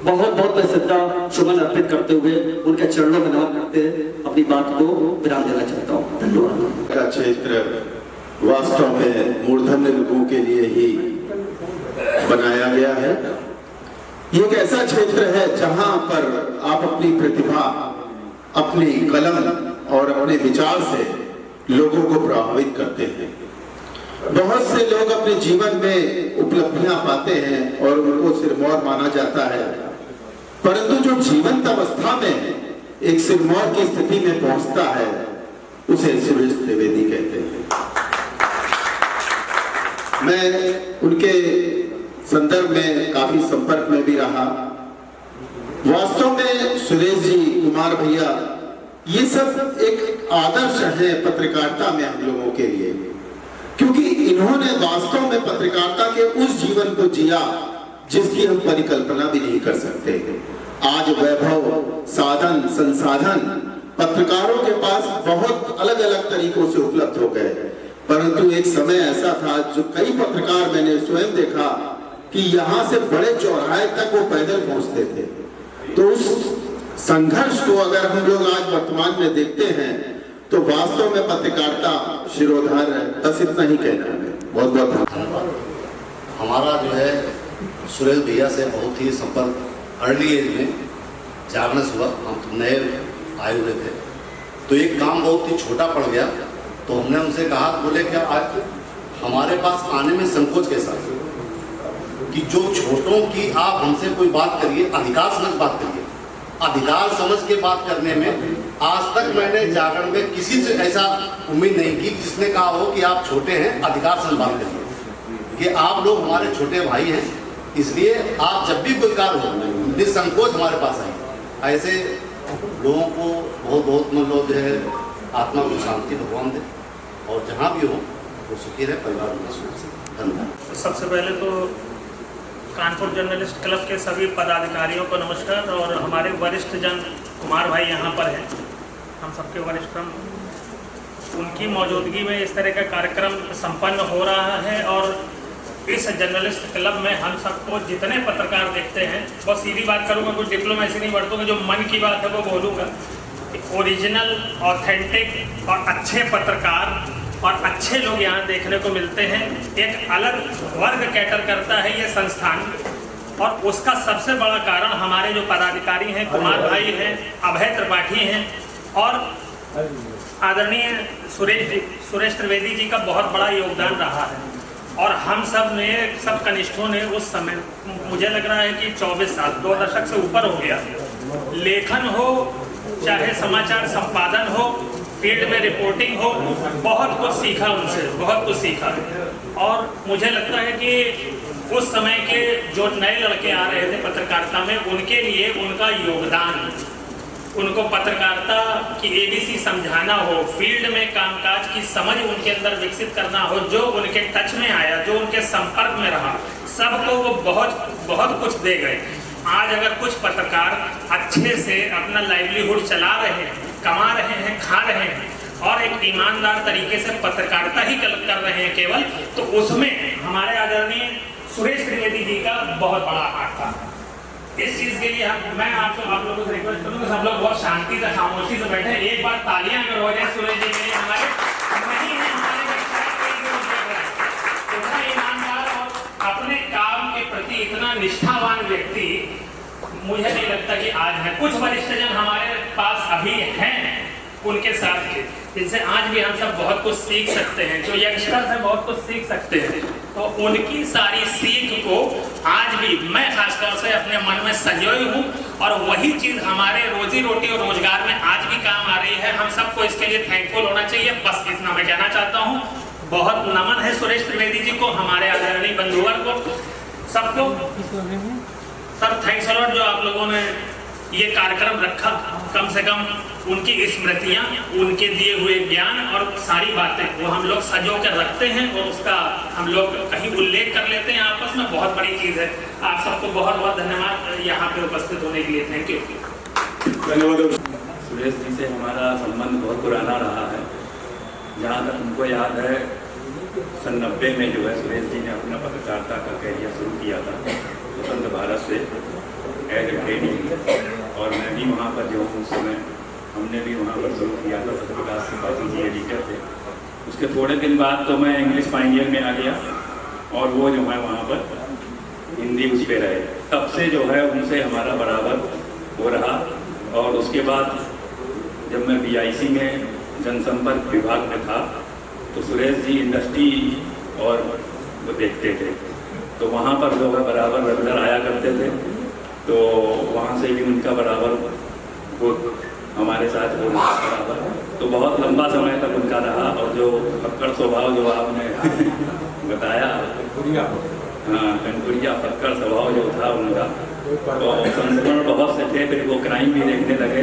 बहुत बहुत मैं श्रद्धा सुमन अर्पित करते हुए उनके चरणों में नमन करते अपनी बात को विराम देना चाहता हूँ। धन्यवाद। का क्षेत्र वास्तव में मूर्धन्य लोगों के लिए ही बनाया गया है। ये एक ऐसा क्षेत्र है जहां पर आप अपनी प्रतिभा, अपनी कलम और अपने विचार से लोगों को प्रभावित करते हैं। बहुत से लोग अपने जीवन में उपलब्धियां पाते हैं और उनको सिरमौर माना जाता है, परंतु जो जीवंत अवस्था में एक सिरमौर की स्थिति में पहुंचता है उसे सुरेश त्रिवेदी कहते हैं। मैं उनके संदर्भ में काफी संपर्क में भी रहा। वास्तव में सुरेश जी, कुमार भैया, ये सब एक आदर्श है पत्रकारिता में हम लोगों के लिए, क्योंकि इन्होंने वास्तव में पत्रकारिता के उस जीवन को जिया जिसकी हम परिकल्पना भी नहीं कर सकते। आज वैभव, साधन, संसाधन पत्रकारों के पास बहुत अलग अलग तरीकों से उपलब्ध हो गए, परंतु एक समय ऐसा था जो कई पत्रकार मैंने स्वयं देखा कि यहाँ से बड़े चौराहे तक वो पैदल पहुंचते थे। तो उस संघर्ष को अगर हम लोग आज वर्तमान में देखते हैं तो वास्तव में पत्रकारिता शिरोधार है। बस इतना ही कहना है। बहुत बहुत धन्यवाद। हमारा जो है सुरेश भैया से बहुत ही संपर्क अर्ली एज में जागरण हुआ। हम नए आए हुए थे तो एक काम बहुत ही छोटा पड़ गया, तो हमने उनसे कहा, बोले क्या आज हमारे पास आने में संकोच कैसा कि जो छोटों की आप हमसे कोई बात करिए, अधिकार समझ बात करिए। अधिकार समझ के बात करने में आज तक मैंने जागरण में किसी से ऐसा उम्मीद नहीं की जिसने कहा हो कि आप छोटे हैं, अधिकार समझ बात करिए, कि आप लोग हमारे छोटे भाई हैं, इसलिए आप जब भी कोई कार्य हो निसंकोच हमारे पास आइए। ऐसे लोगों को बहुत बहुत मतलब जो है आत्मा को शांति भगवान दे और जहाँ भी हो वो सुखी रहे, परिवार में सुखी। धन्यवाद। सबसे पहले तो कानपुर जर्नलिस्ट क्लब के सभी पदाधिकारियों को नमस्कार, और हमारे वरिष्ठ जन कुमार भाई यहाँ पर हैं, हम सबके वरिष्ठ, उनकी मौजूदगी में इस तरह का कार्यक्रम संपन्न हो रहा है। और इस जर्नलिस्ट क्लब में हम सबको जितने पत्रकार देखते हैं, बस सीधी बात करूँगा, कुछ डिप्लोमेसी नहीं बरतूँगा, जो मन की बात है वो बोलूँगा। ओरिजिनल, ऑथेंटिक और अच्छे पत्रकार और अच्छे लोग यहाँ देखने को मिलते हैं। एक अलग वर्ग कैटर करता है ये संस्थान, और उसका सबसे बड़ा कारण हमारे जो पदाधिकारी हैं, कुमार भाई हैं, अभय त्रिपाठी हैं, और आदरणीय सुरेश त्रिवेदी जी का बहुत बड़ा योगदान रहा है। और हम सब ने, सब कनिष्ठों ने उस समय, मुझे लग रहा है कि 24 साल, 2 दशक से ऊपर हो गया, लेखन हो चाहे समाचार संपादन हो, फील्ड में रिपोर्टिंग हो, बहुत कुछ सीखा उनसे, बहुत कुछ सीखा। और मुझे लगता है कि उस समय के जो नए लड़के आ रहे थे पत्रकारिता में, उनके लिए उनका योगदान, उनको पत्रकारिता की ABC समझाना हो, फील्ड में कामकाज की समझ उनके अंदर विकसित करना हो, जो उनके टच में आया, जो उनके संपर्क में रहा, सबको वो बहुत बहुत कुछ दे गए। आज अगर कुछ पत्रकार अच्छे से अपना लाइवलीहुड चला रहे हैं, कमा रहे हैं, खा रहे हैं, और एक ईमानदार तरीके से पत्रकारिता ही कर रहे हैं केवल, तो उसमें हमारे आदरणीय सुरेश त्रिवेदी जी का बहुत बड़ा हाथ था। इस चीज के लिए मैं आप लोगों से रिक्वेस्ट करूंगा, सब लोग बहुत शांति से, खामोशी से बैठे। एक बार तालियां अगर हो जाए सुरेश जी के लिए, हमारे नहीं है, हमारे इतना ईमानदार और अपने काम के प्रति इतना निष्ठावान व्यक्ति मुझे नहीं लगता कि आज है। कुछ वरिष्ठ जन हमारे पास अभी हैं उनके साथ के, जिनसे आज भी हम सब बहुत कुछ सीख सकते हैं, जो यंगस्टर्स हैं बहुत कुछ सीख सकते हैं। तो उनकी सारी सीख को आज भी मैं खासतौर से अपने मन में संजोई हूँ और वही चीज़ हमारे रोजी रोटी और रोजगार में आज भी काम आ रही है। हम सबको इसके लिए थैंकफुल होना चाहिए। बस इतना मैं कहना चाहता हूँ। बहुत नमन है सुरेश त्रिवेदी जी को, हमारे आदरणीय बंधुवर को, सबको। सर थैंक्स अ लॉट जो आप लोगों ने ये कार्यक्रम रखा। कम से कम उनकी स्मृतियाँ, उनके दिए हुए ज्ञान और सारी बातें वो हम लोग सजो कर रखते हैं और उसका हम लोग कहीं उल्लेख कर लेते हैं आपस में। बहुत बड़ी चीज़ है। आप सबको बहुत बहुत धन्यवाद यहाँ पे उपस्थित होने के लिए। Thank you. धन्यवाद। सुरेश जी से हमारा संबंध बहुत पुराना रहा है। जहाँ तक हमको याद है, सन 90 में जो है सुरेश जी ने अपना पत्रकारिता का कैरियर शुरू किया था स्वतंत्र भारत से एज ए ट्रेनिंग, और मैं भी वहाँ पर जो हूँ उस समय हमने भी वहाँ पर शुरू किया था। सत्यप्रकाश त्रिपाठी जी एडिटर थे। उसके थोड़े दिन बाद तो मैं इंग्लिश पाइनियर में आ गया और वो जो है वहाँ पर हिंदी उस पर रहे। तब से जो है उनसे हमारा बराबर हो रहा। और उसके बाद जब मैं BIC में जनसंपर्क विभाग में था तो सुरेश जी इंडस्ट्री और वो देखते थे, तो वहाँ पर जो है बराबर रेगुलर आया करते थे। तो वहाँ से भी उनका बराबर वो हमारे साथ वो बराबर, तो बहुत लंबा समय तक उनका रहा। और जो फक्कड़ स्वभाव जो आपने बताया, हाँ कनपुरिया फक्कड़ स्वभाव जो था उनका, तो संस्करण बहुत से थे। फिर वो क्राइम भी देखने लगे,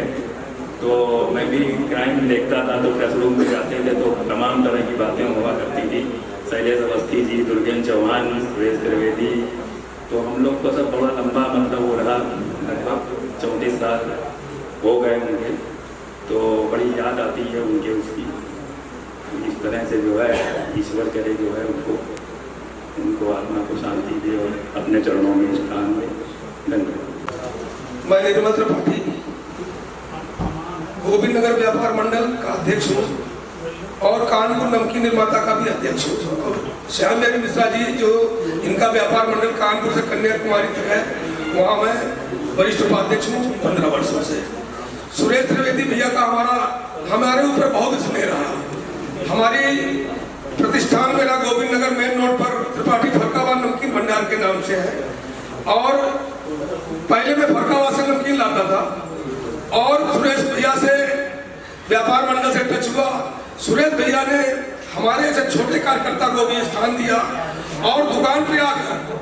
तो मैं भी क्राइम देखता था। तो प्रेस रूम में जाते थे तो तमाम तरह की बातें हुआ करती थी। शैलेश अवस्थी जी, दुर्गेन चौहान, सुरेश त्रिवेदी, तो हम लोग को सब बड़ा लंबा मतलब वो रहा। लगभग 34 साल हो गए मुझे, तो बड़ी याद आती है उनके उसकी। इस तरह से जो है ईश्वर करे जो है उनको आत्मा को शांति दे और अपने चरणों में स्थान दे। धन्यवाद। मैं निर्मल त्रिपाठी गोविंद नगर व्यापार मंडल का अध्यक्ष हूँ और कानपुर नमकीन निर्माता का भी अध्यक्ष हूँ। श्याम बिहारी मिश्रा जी जो इनका व्यापार मंडल कानपुर से कन्याकुमारी तक है, वहाँ मैं वरिष्ठ उपाध्यक्ष हूँ 15 वर्षों से। सुरेश त्रिवेदी भैया का हमारे ऊपर बहुत स्नेह रहा। हमारी प्रतिष्ठान मेरा गोविंद नगर मेन रोड पर त्रिपाठी फरकाबाद नमकीन भंडार के नाम से है और पहले मैं फरकाबाद से नमकीन लाता था और सुरेश भैया से व्यापार मंडल से टच हुआ। सुरेश भैया ने हमारे ऐसे छोटे कार्यकर्ता को भी स्थान दिया और दुकान पे आकर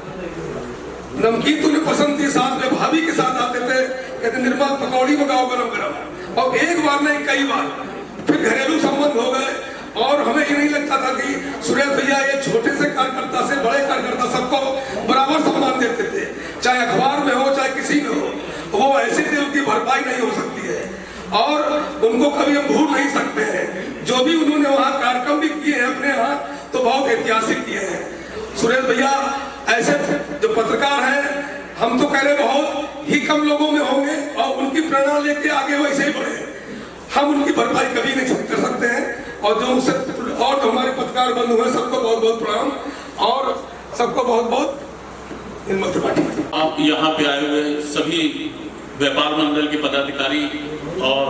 नमकीन तुम्हें पसंद थी, साथ में भाभी के साथ आते थे, कहते निर्मल पकौड़ी मंगाओ गरम गरम। और एक बार नहीं कई बार फिर घरेलू संबंध हो गए और हमें ये नहीं लगता था कि सुरेश भैया ये छोटे से कार्यकर्ता से बड़े कार्यकर्ता सबको बराबर सम्मान देते थे, चाहे अखबार में हो चाहे किसी में हो। वो ऐसे थे उनकी भरपाई नहीं हो सकती है और उनको कभी हम भूल नहीं सकते हैं। जो भी उन्होंने वहाँ कार्यक्रम भी किए हैं अपने यहाँ, तो बहुत ऐतिहासिक किए हैं। सुरेश भैया ऐसे जो पत्रकार हैं, हम तो कह रहे बहुत ही कम लोगों में होंगे और उनकी प्रेरणा लेके आगे वैसे ही बढ़े। हम उनकी भरपाई कभी नहीं कर सकते हैं। और जो उससे और जो हमारे पत्रकार बंधु हैं सबको बहुत बहुत प्रणाम और सबको बहुत बहुत निर्मल त्रिपाठी। आप यहाँ पे आए हुए सभी व्यापार मंडल के पदाधिकारी और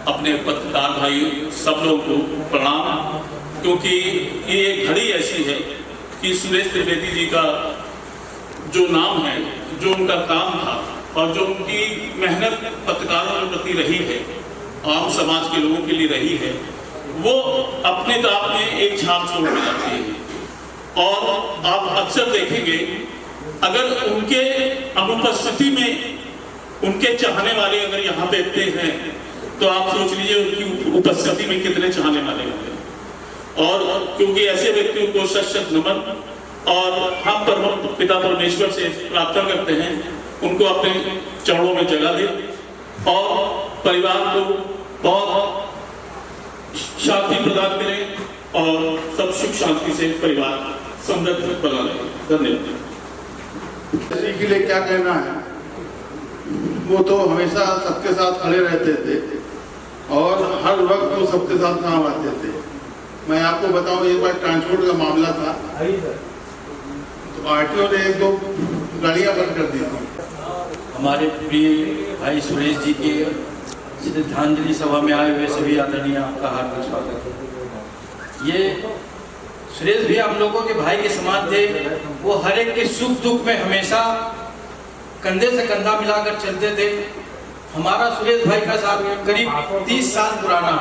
अपने पत्रकार भाई सब लोगों को प्रणाम, क्योंकि ये घड़ी ऐसी है कि सुरेश त्रिवेदी जी का जो नाम है, जो उनका काम था और जो उनकी मेहनत पत्रकारों के प्रति रही है, आम समाज के लोगों के लिए रही है, वो अपने आप में एक छाप छोड़ के जाती है। और आप अक्सर देखेंगे अगर उनके अनुपस्थिति में उनके चाहने वाले अगर यहाँ पे इतने हैं तो आप सोच लीजिए उनकी उपस्थिति में कितने चाहने वाले होंगे। और क्योंकि ऐसे व्यक्तियों को शत नमन और हम परम पिता परमेश्वर से प्रार्थना करते हैं उनको अपने चरणों में जगह दे और परिवार को बहुत शांति प्रदान करें और सब सुख शांति से परिवार समृद्ध बना रहे। धन्यवाद। के लिए क्या कहना है, वो तो हमेशा सबके साथ खड़े रहते थे और हर वक्त वो सबके साथ काम आते थे। मैं आपको बताऊं, एक बार ट्रांसपोर्ट का मामला था तो RTO ने 1-2 गाड़ियां बंद कर दी थी। हमारे प्रिय भाई सुरेश जी के श्रद्धांजलि सभा में आए हुए सभी आदरणीय, आपका हार्दिक स्वागत है। ये सुरेश भैया हम लोगों के भाई के समान थे। वो हर एक के सुख दुख में हमेशा कंधे से कंधा मिलाकर चलते थे। हमारा सुरेश भाई का साथ करीब 30 साल पुराना,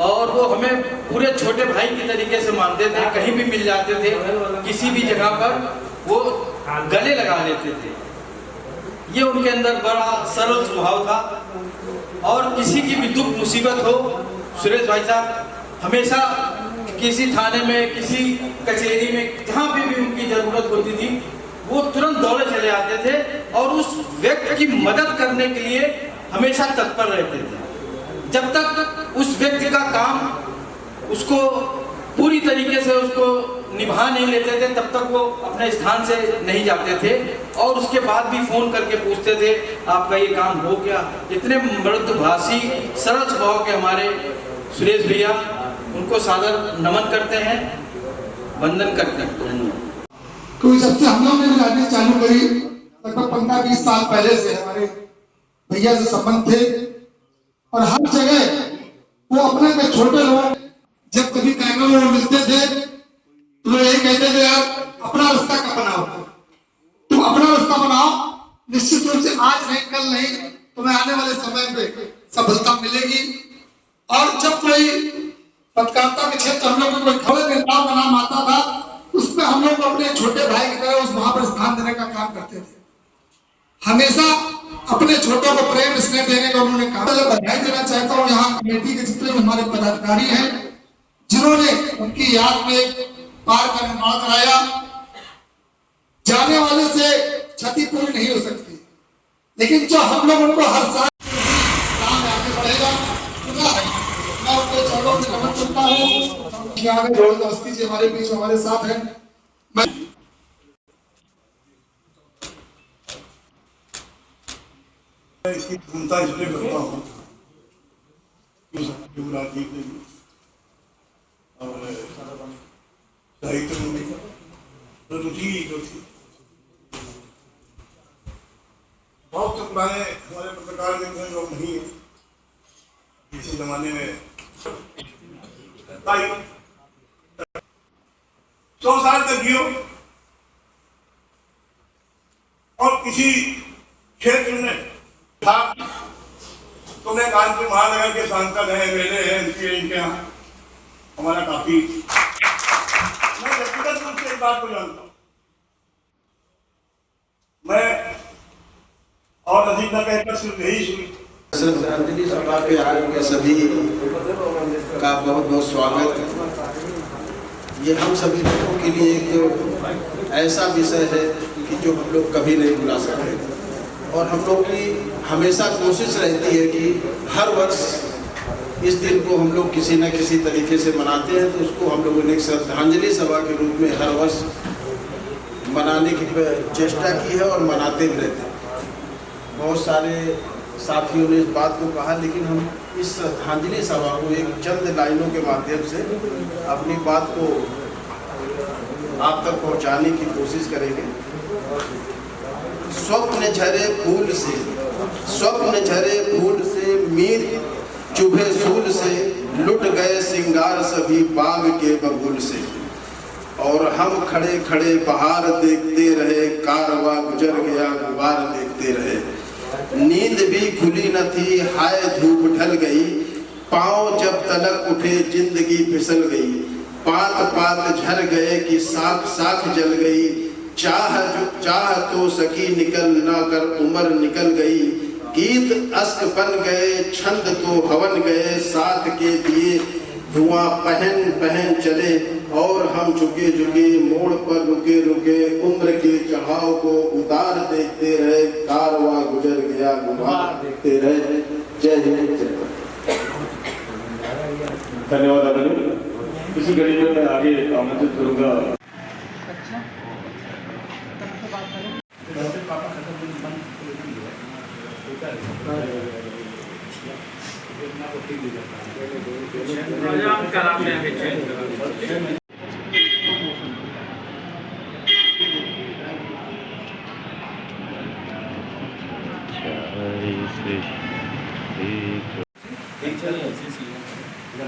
और वो हमें पूरे छोटे भाई की तरीके से मानते थे। कहीं भी मिल जाते थे, किसी भी जगह पर वो गले लगा लेते थे। ये उनके अंदर बड़ा सरल स्वभाव था, और किसी की भी दुख मुसीबत हो, सुरेश भाई साहब हमेशा किसी थाने में, किसी कचहरी में, जहाँ भी उनकी जरूरत होती थी, वो तुरंत दौड़े चले आते थे और उस व्यक्ति की मदद करने के लिए हमेशा तत्पर रहते थे। जब तक उस व्यक्ति का काम उसको पूरी तरीके से उसको निभा नहीं लेते थे, तब तक वो अपने स्थान से नहीं जाते थे, और उसके बाद भी फोन करके पूछते थे आपका ये काम हो गया। इतने मृदुभाषी सरल स्वभाव के हमारे सुरेश भैया, उनको सादर नमन करते हैं, वंदन करते हैं। धन्यवाद। क्योंकि जब से हम लोग ने भी राजनीति चालू करी, लगभग 15-20 साल पहले से हमारे भैया से संबंध थे, और हर जगह वो अपने के छोटे लोग जब कभी कार्यक्रम में मिलते थे तो वो यही कहते थे यार अपना रास्ता कब बनाओ, तुम अपना रास्ता बनाओ, निश्चित रूप से आज नहीं कल नहीं तुम्हें आने वाले समय पे सफलता मिलेगी। और जब कोई पत्रकारिता के क्षेत्र हम लोग को कोई खबर निर्माण का नाम आता था, उसमें हम लोग अपने छोटे भाई की तरह उस वहां पर स्थान देने का काम करते थे। हमेशा अपने छोटों को प्रेम स्नेह देने का उन्होंने कहा। बधाई देना चाहता हूँ यहाँ कमेटी के जितने भी हमारे पदाधिकारी हैं, जिन्होंने उनकी याद में पार्क का निर्माण कराया। जाने वाले से क्षति पूरी नहीं हो सकती, लेकिन जो हम लोग उनको हर साल काम आगे बढ़ेगा, मैं उनके चरणों में नमन करता हूँ। अवस्थी जी हमारे बीच हमारे साथ हैं। मैं इसकी पूर्णता इसलिए करता हूँ राजनीति में और साहित्य में रुचि जो थी, बहुत पुराने हमारे पत्रकार में लोग नहीं है इसी जमाने में 100 साल तक जियो और किसी क्षेत्र में था तो मैं कानपुर महानगर के सांसद है, मेले हैं इनके यहाँ हमारा काफी, मैं व्यक्तिगत रूप से एक बात को जानता हूँ। मैं और अधिक न कहकर सिर्फ यही सुनी। श्रद्धांजलि सभा पे आए हुए सभी का बहुत बहुत स्वागत। ये हम सभी लोगों के लिए एक ऐसा विषय है कि जो हम लोग कभी नहीं भुला सकते, और हम लोग की हमेशा कोशिश रहती है कि हर वर्ष इस दिन को हम लोग किसी न किसी तरीके से मनाते हैं, तो उसको हम लोगों ने एक श्रद्धांजलि सभा के रूप में हर वर्ष मनाने की चेष्टा की है और मनाते भी रहते हैं। बहुत सारे साथियों ने इस बात को कहा, लेकिन हम इस श्रद्धांजलि सभा को एक चंद लाइनों के माध्यम से अपनी बात को आप तक पहुंचाने की कोशिश करेंगे। स्वप्न झरे फूल से, स्वप्न झरे फूल से, मीर चुभे सूल से, लुट गए सिंगार सभी बाग के बबूल से, और हम खड़े खड़े बहार देखते रहे, कारवा गुजर गया गुबार देखते रहे। नींद भी खुली न थी, हाय धूप ढल गई, पाँव जब तलक उठे जिंदगी फिसल गई, पात पात झर गए कि साख साख जल गई, चाह तो सकी निकल ना कर उम्र निकल गई, गीत अस्क बन गए छंद तो हवन गए, साथ के दिए धुआं पहन पहन चले, और हम झुके झुके मोड़ पर रुके रुके, उम्र के चढ़ाव को उतार देखते रहे, कारवां गुजर गया गुबार देखते रहे। जय हिंद, जय धन्यवाद आदरणीय। इसी कड़ी में मैं आगे आमंत्रित करूंगा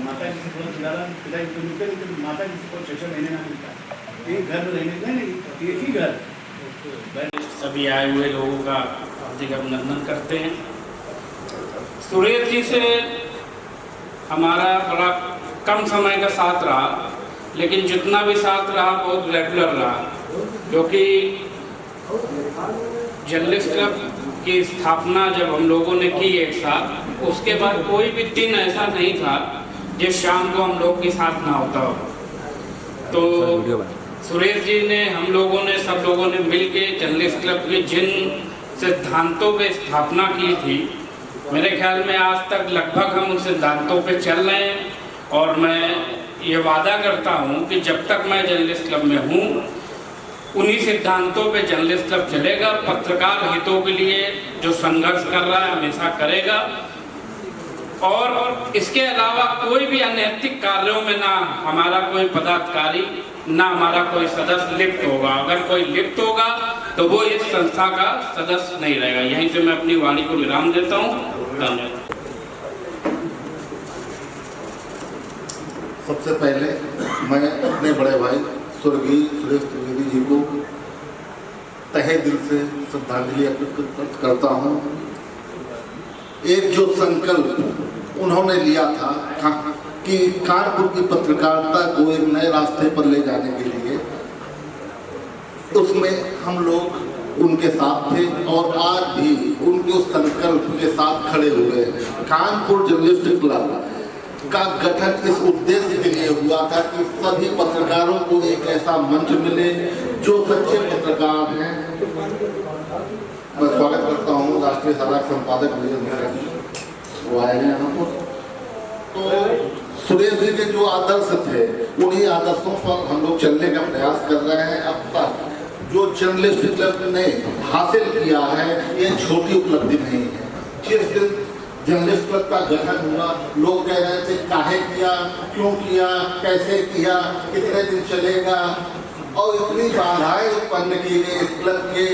माता जी से थोड़ा खिलाना पिताजी को मिलते लेकिन माता जी से कोई शिक्षा लेने ना मिलता एक घर में रहने नहीं एक ही घर। सभी आए हुए लोगों का हार्दिक अभिनंदन करते हैं। सुरेश जी से हमारा बड़ा कम समय का साथ रहा, लेकिन जितना भी साथ रहा बहुत रेगुलर रहा, क्योंकि जर्नलिस्ट क्लब की स्थापना जब हम लोगों ने की एक साथ, उसके बाद कोई भी दिन ऐसा नहीं था जिस शाम को हम लोग के साथ ना होता हो। तो सुरेश जी ने हम लोगों ने सब लोगों ने मिलके जर्नलिस्ट क्लब के जिन सिद्धांतों पे स्थापना की थी, मेरे ख्याल में आज तक लगभग हम उन सिद्धांतों पे चल रहे हैं। और मैं ये वादा करता हूँ कि जब तक मैं जर्नलिस्ट क्लब में हूँ उन्हीं सिद्धांतों पे जर्नलिस्ट क्लब चलेगा। पत्रकार हितों के लिए जो संघर्ष कर रहा है हमेशा करेगा, और इसके अलावा कोई भी अनैतिक कार्यों में ना हमारा कोई पदाधिकारी ना हमारा कोई सदस्य लिप्त होगा। अगर कोई लिप्त होगा तो वो इस संस्था का सदस्य नहीं रहेगा। यहीं से मैं अपनी वाणी को विराम देता हूँ। धन्यवाद। सबसे पहले मैं अपने बड़े भाई स्वर्गीय सुरेश त्रिवेदी जी को तहे दिल से श्रद्धांजलि अर्पित करता हूँ। एक जो संकल्प उन्होंने लिया था कि कानपुर की पत्रकारिता को एक नए रास्ते पर ले जाने के लिए, उसमें हम लोग उनके साथ थे और आज भी उनके उस संकल्प के साथ खड़े हुए हैं। कानपुर जर्नलिस्ट क्लब का गठन इस उद्देश्य के लिए हुआ था कि सभी पत्रकारों को एक ऐसा मंच मिले जो सच्चे पत्रकार हैं। मैं स्वागत करता हूँ राष्ट्रीय सहायक संपादक वो आए हैं यहाँ पर। तो सुरेश जी के जो आदर्श थे उन्हीं आदर्शों पर हम लोग चलने का प्रयास कर रहे हैं। अब तक जो जर्नलिस्ट क्लब ने हासिल किया है ये छोटी उपलब्धि नहीं है। जिस दिन जर्नलिस्ट क्लब का गठन हुआ लोग कह रहे थे काहे किया, क्यों किया, कैसे किया, कितने दिन चलेगा, और इतनी बाधाएं उत्पन्न की गई इस क्लब के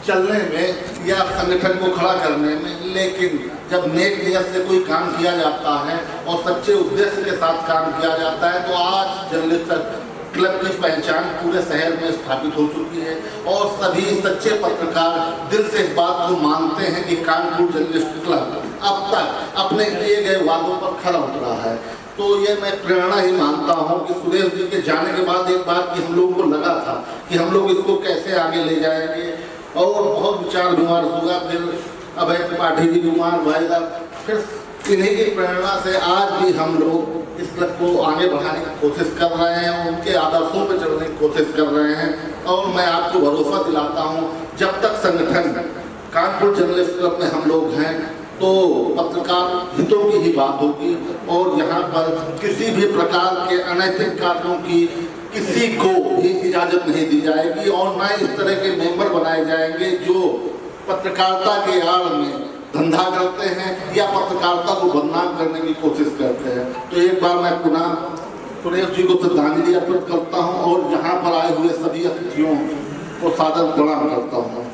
चलने में या संगठन को खड़ा करने में। लेकिन जब नेक नियत से कोई काम किया जाता है और सच्चे उद्देश्य के साथ काम किया जाता है तो आज जर्नलिस्ट क्लब की पहचान पूरे शहर में स्थापित हो चुकी है और सभी सच्चे पत्रकार दिल से इस बात को मानते हैं कि कानपुर जर्नलिस्ट क्लब अब तक अपने किए गए वादों पर खरा उतरा है। तो ये मैं प्रेरणा ही मानता हूँ कि सुरेश जी के जाने के बाद एक बात कि हम लोगों को लगा था कि हम लोग इसको कैसे आगे ले जाएंगे और बहुत विचार विमर्श हुआ। फिर अभय त्रिपाठी जी, कुमार भाई साहब, फिर इन्हीं की प्रेरणा से आज भी हम लोग इस क्लब को आगे बढ़ाने की कोशिश कर रहे हैं, उनके आदर्शों पर चलने की कोशिश कर रहे हैं। और मैं आपको भरोसा दिलाता हूँ जब तक संगठन कानपुर जर्नलिस्ट क्लब में हम लोग हैं तो पत्रकार हितों की ही बात होगी और यहाँ पर किसी भी प्रकार के अनैतिक कार्यों की किसी को भी इजाजत नहीं दी जाएगी और न इस तरह के मेंबर बनाए जाएंगे जो पत्रकारिता के आड़ में धंधा करते हैं या पत्रकारिता को बदनाम करने की कोशिश करते हैं। तो एक बार मैं पुनः सुरेश जी को श्रद्धांजलि अर्पित करता हूं और यहाँ पर आए हुए सभी अतिथियों को सादर प्रणाम करता हूं।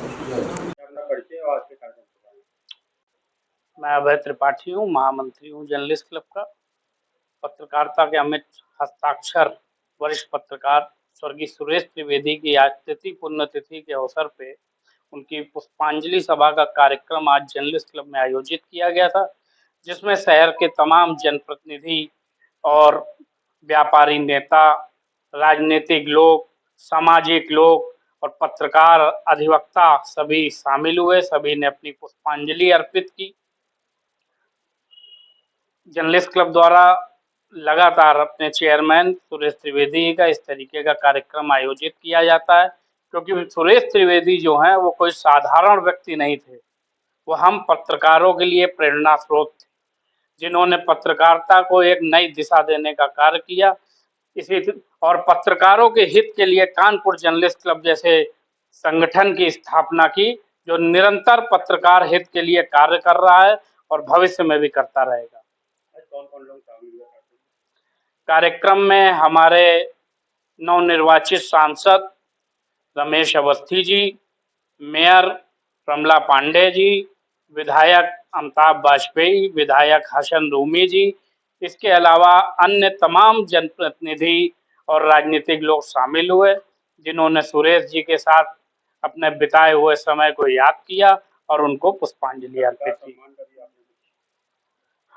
मैं अभय त्रिपाठी हूँ, महामंत्री हूँ जर्नलिस्ट क्लब का। पत्रकारिता के अमिट हस्ताक्षर वरिष्ठ पत्रकार स्वर्गीय सुरेश त्रिवेदी की आज पुण्यतिथि के अवसर पे उनकी पुष्पांजलि सभा का कार्यक्रम आज जर्नलिस्ट क्लब में आयोजित किया गया था, जिसमें शहर के तमाम जनप्रतिनिधि और व्यापारी नेता, राजनीतिक लोग, सामाजिक लोग और पत्रकार, अधिवक्ता सभी शामिल हुए। सभी ने अपनी पुष्पांजलि अर्पित की। जर्नलिस्ट क्लब द्वारा लगातार अपने चेयरमैन सुरेश त्रिवेदी का इस तरीके का कार्यक्रम आयोजित किया जाता है, क्योंकि सुरेश त्रिवेदी जो हैं वो कोई साधारण व्यक्ति नहीं थे। वो हम पत्रकारों के लिए प्रेरणा स्रोत थे, जिन्होंने पत्रकारिता को एक नई दिशा देने का कार्य किया। इसी और पत्रकारों के हित के लिए कानपुर जर्नलिस्ट क्लब जैसे संगठन की स्थापना की, जो निरंतर पत्रकार हित के लिए कार्य कर रहा है और भविष्य में भी करता रहेगा। कार्यक्रम में हमारे नवनिर्वाचित सांसद रमेश अवस्थी जी, मेयर रमला पांडे जी, विधायक अमिताभ वाजपेयी, विधायक हसन रूमी जी, इसके अलावा अन्य तमाम जनप्रतिनिधि और राजनीतिक लोग शामिल हुए, जिन्होंने सुरेश जी के साथ अपने बिताए हुए समय को याद किया और उनको पुष्पांजलि अर्पित की।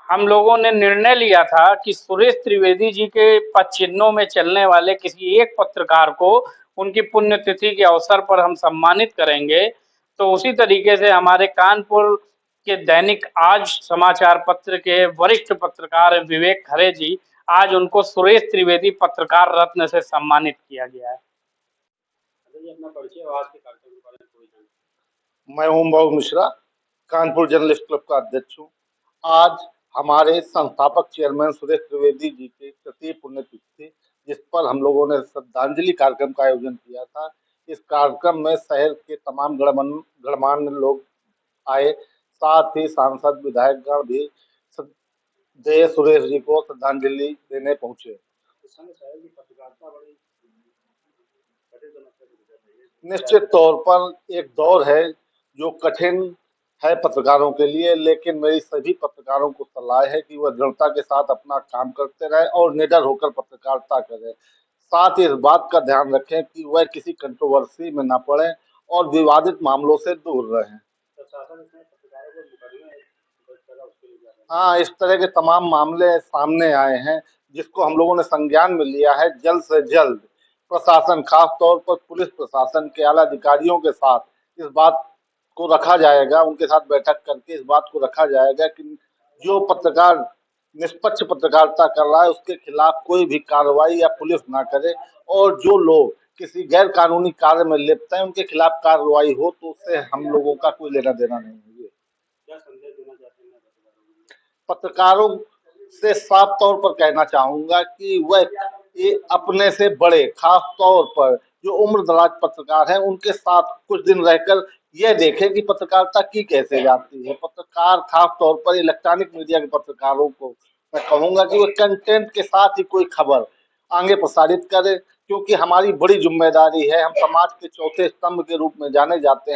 हम लोगों ने निर्णय लिया था कि सुरेश त्रिवेदी जी के पद चिन्हों में चलने वाले किसी एक पत्रकार को उनकी पुण्यतिथि के अवसर पर हम सम्मानित करेंगे। तो उसी तरीके से हमारे कानपुर के दैनिक आज समाचार पत्र के वरिष्ठ पत्रकार विवेक खरे जी, आज उनको सुरेश त्रिवेदी पत्रकार रत्न से सम्मानित किया गया है। मैं ओम बाबू मिश्रा, कानपुर जर्नलिस्ट क्लब का अध्यक्ष हूँ। आज हमारे संस्थापक चेयरमैन सुरेश त्रिवेदी जी की तृतीय पुण्यतिथि थी, जिस पर हम लोगों ने श्रद्धांजलि कार्यक्रम का आयोजन किया था। इस कार्यक्रम में शहर के तमाम गणमान्य लोग आए, साथ ही सांसद विधायकगण भी सुरेश जी को श्रद्धांजलि देने पहुंचे। निश्चित तौर पर एक दौर है जो कठिन है पत्रकारों के लिए, लेकिन मेरी सभी पत्रकारों को सलाह है कि वह दृढ़ता के साथ अपना काम करते रहे और निडर होकर पत्रकारिता करें। साथ ही इस बात का ध्यान रखें कि वह किसी कंट्रोवर्सी में न पड़े और विवादित मामलों से दूर रहें। हाँ, इस तरह के तमाम मामले सामने आए हैं, जिसको हम लोगों ने संज्ञान में लिया है। जल्द से जल्द प्रशासन, खास तौर पर पुलिस प्रशासन के आला अधिकारियों के साथ इस बात को रखा जाएगा, उनके साथ बैठक करके इस बात को रखा जाएगा कि जो पत्रकार निष्पक्ष पत्रकारिता कर रहा है उसके खिलाफ कोई भी कार्रवाई या पुलिस ना करे, और जो लोग किसी गैर कानूनी कार्य में लिप्त हैं उनके खिलाफ कार्रवाई हो, तो उससे हम लोगों का कोई लेना देना नहीं है। पत्रकारों से साफ तौर पर कहना चाहूंगा कि वह अपने से बड़े, खास तौर पर जो उम्र दराज पत्रकार हैं, उनके साथ कुछ दिन रहकर यह देखें कि पत्रकारिता की कैसे जाती है। पत्रकार, खास तौर पर इलेक्ट्रॉनिक मीडिया के पत्रकारों को मैं कहूंगा कि वह कंटेंट के साथ ही कोई खबर आगे प्रसारित करे, क्योंकि हमारी बड़ी जिम्मेदारी है। हम समाज के चौथे स्तंभ के रूप में जाने जाते हैं।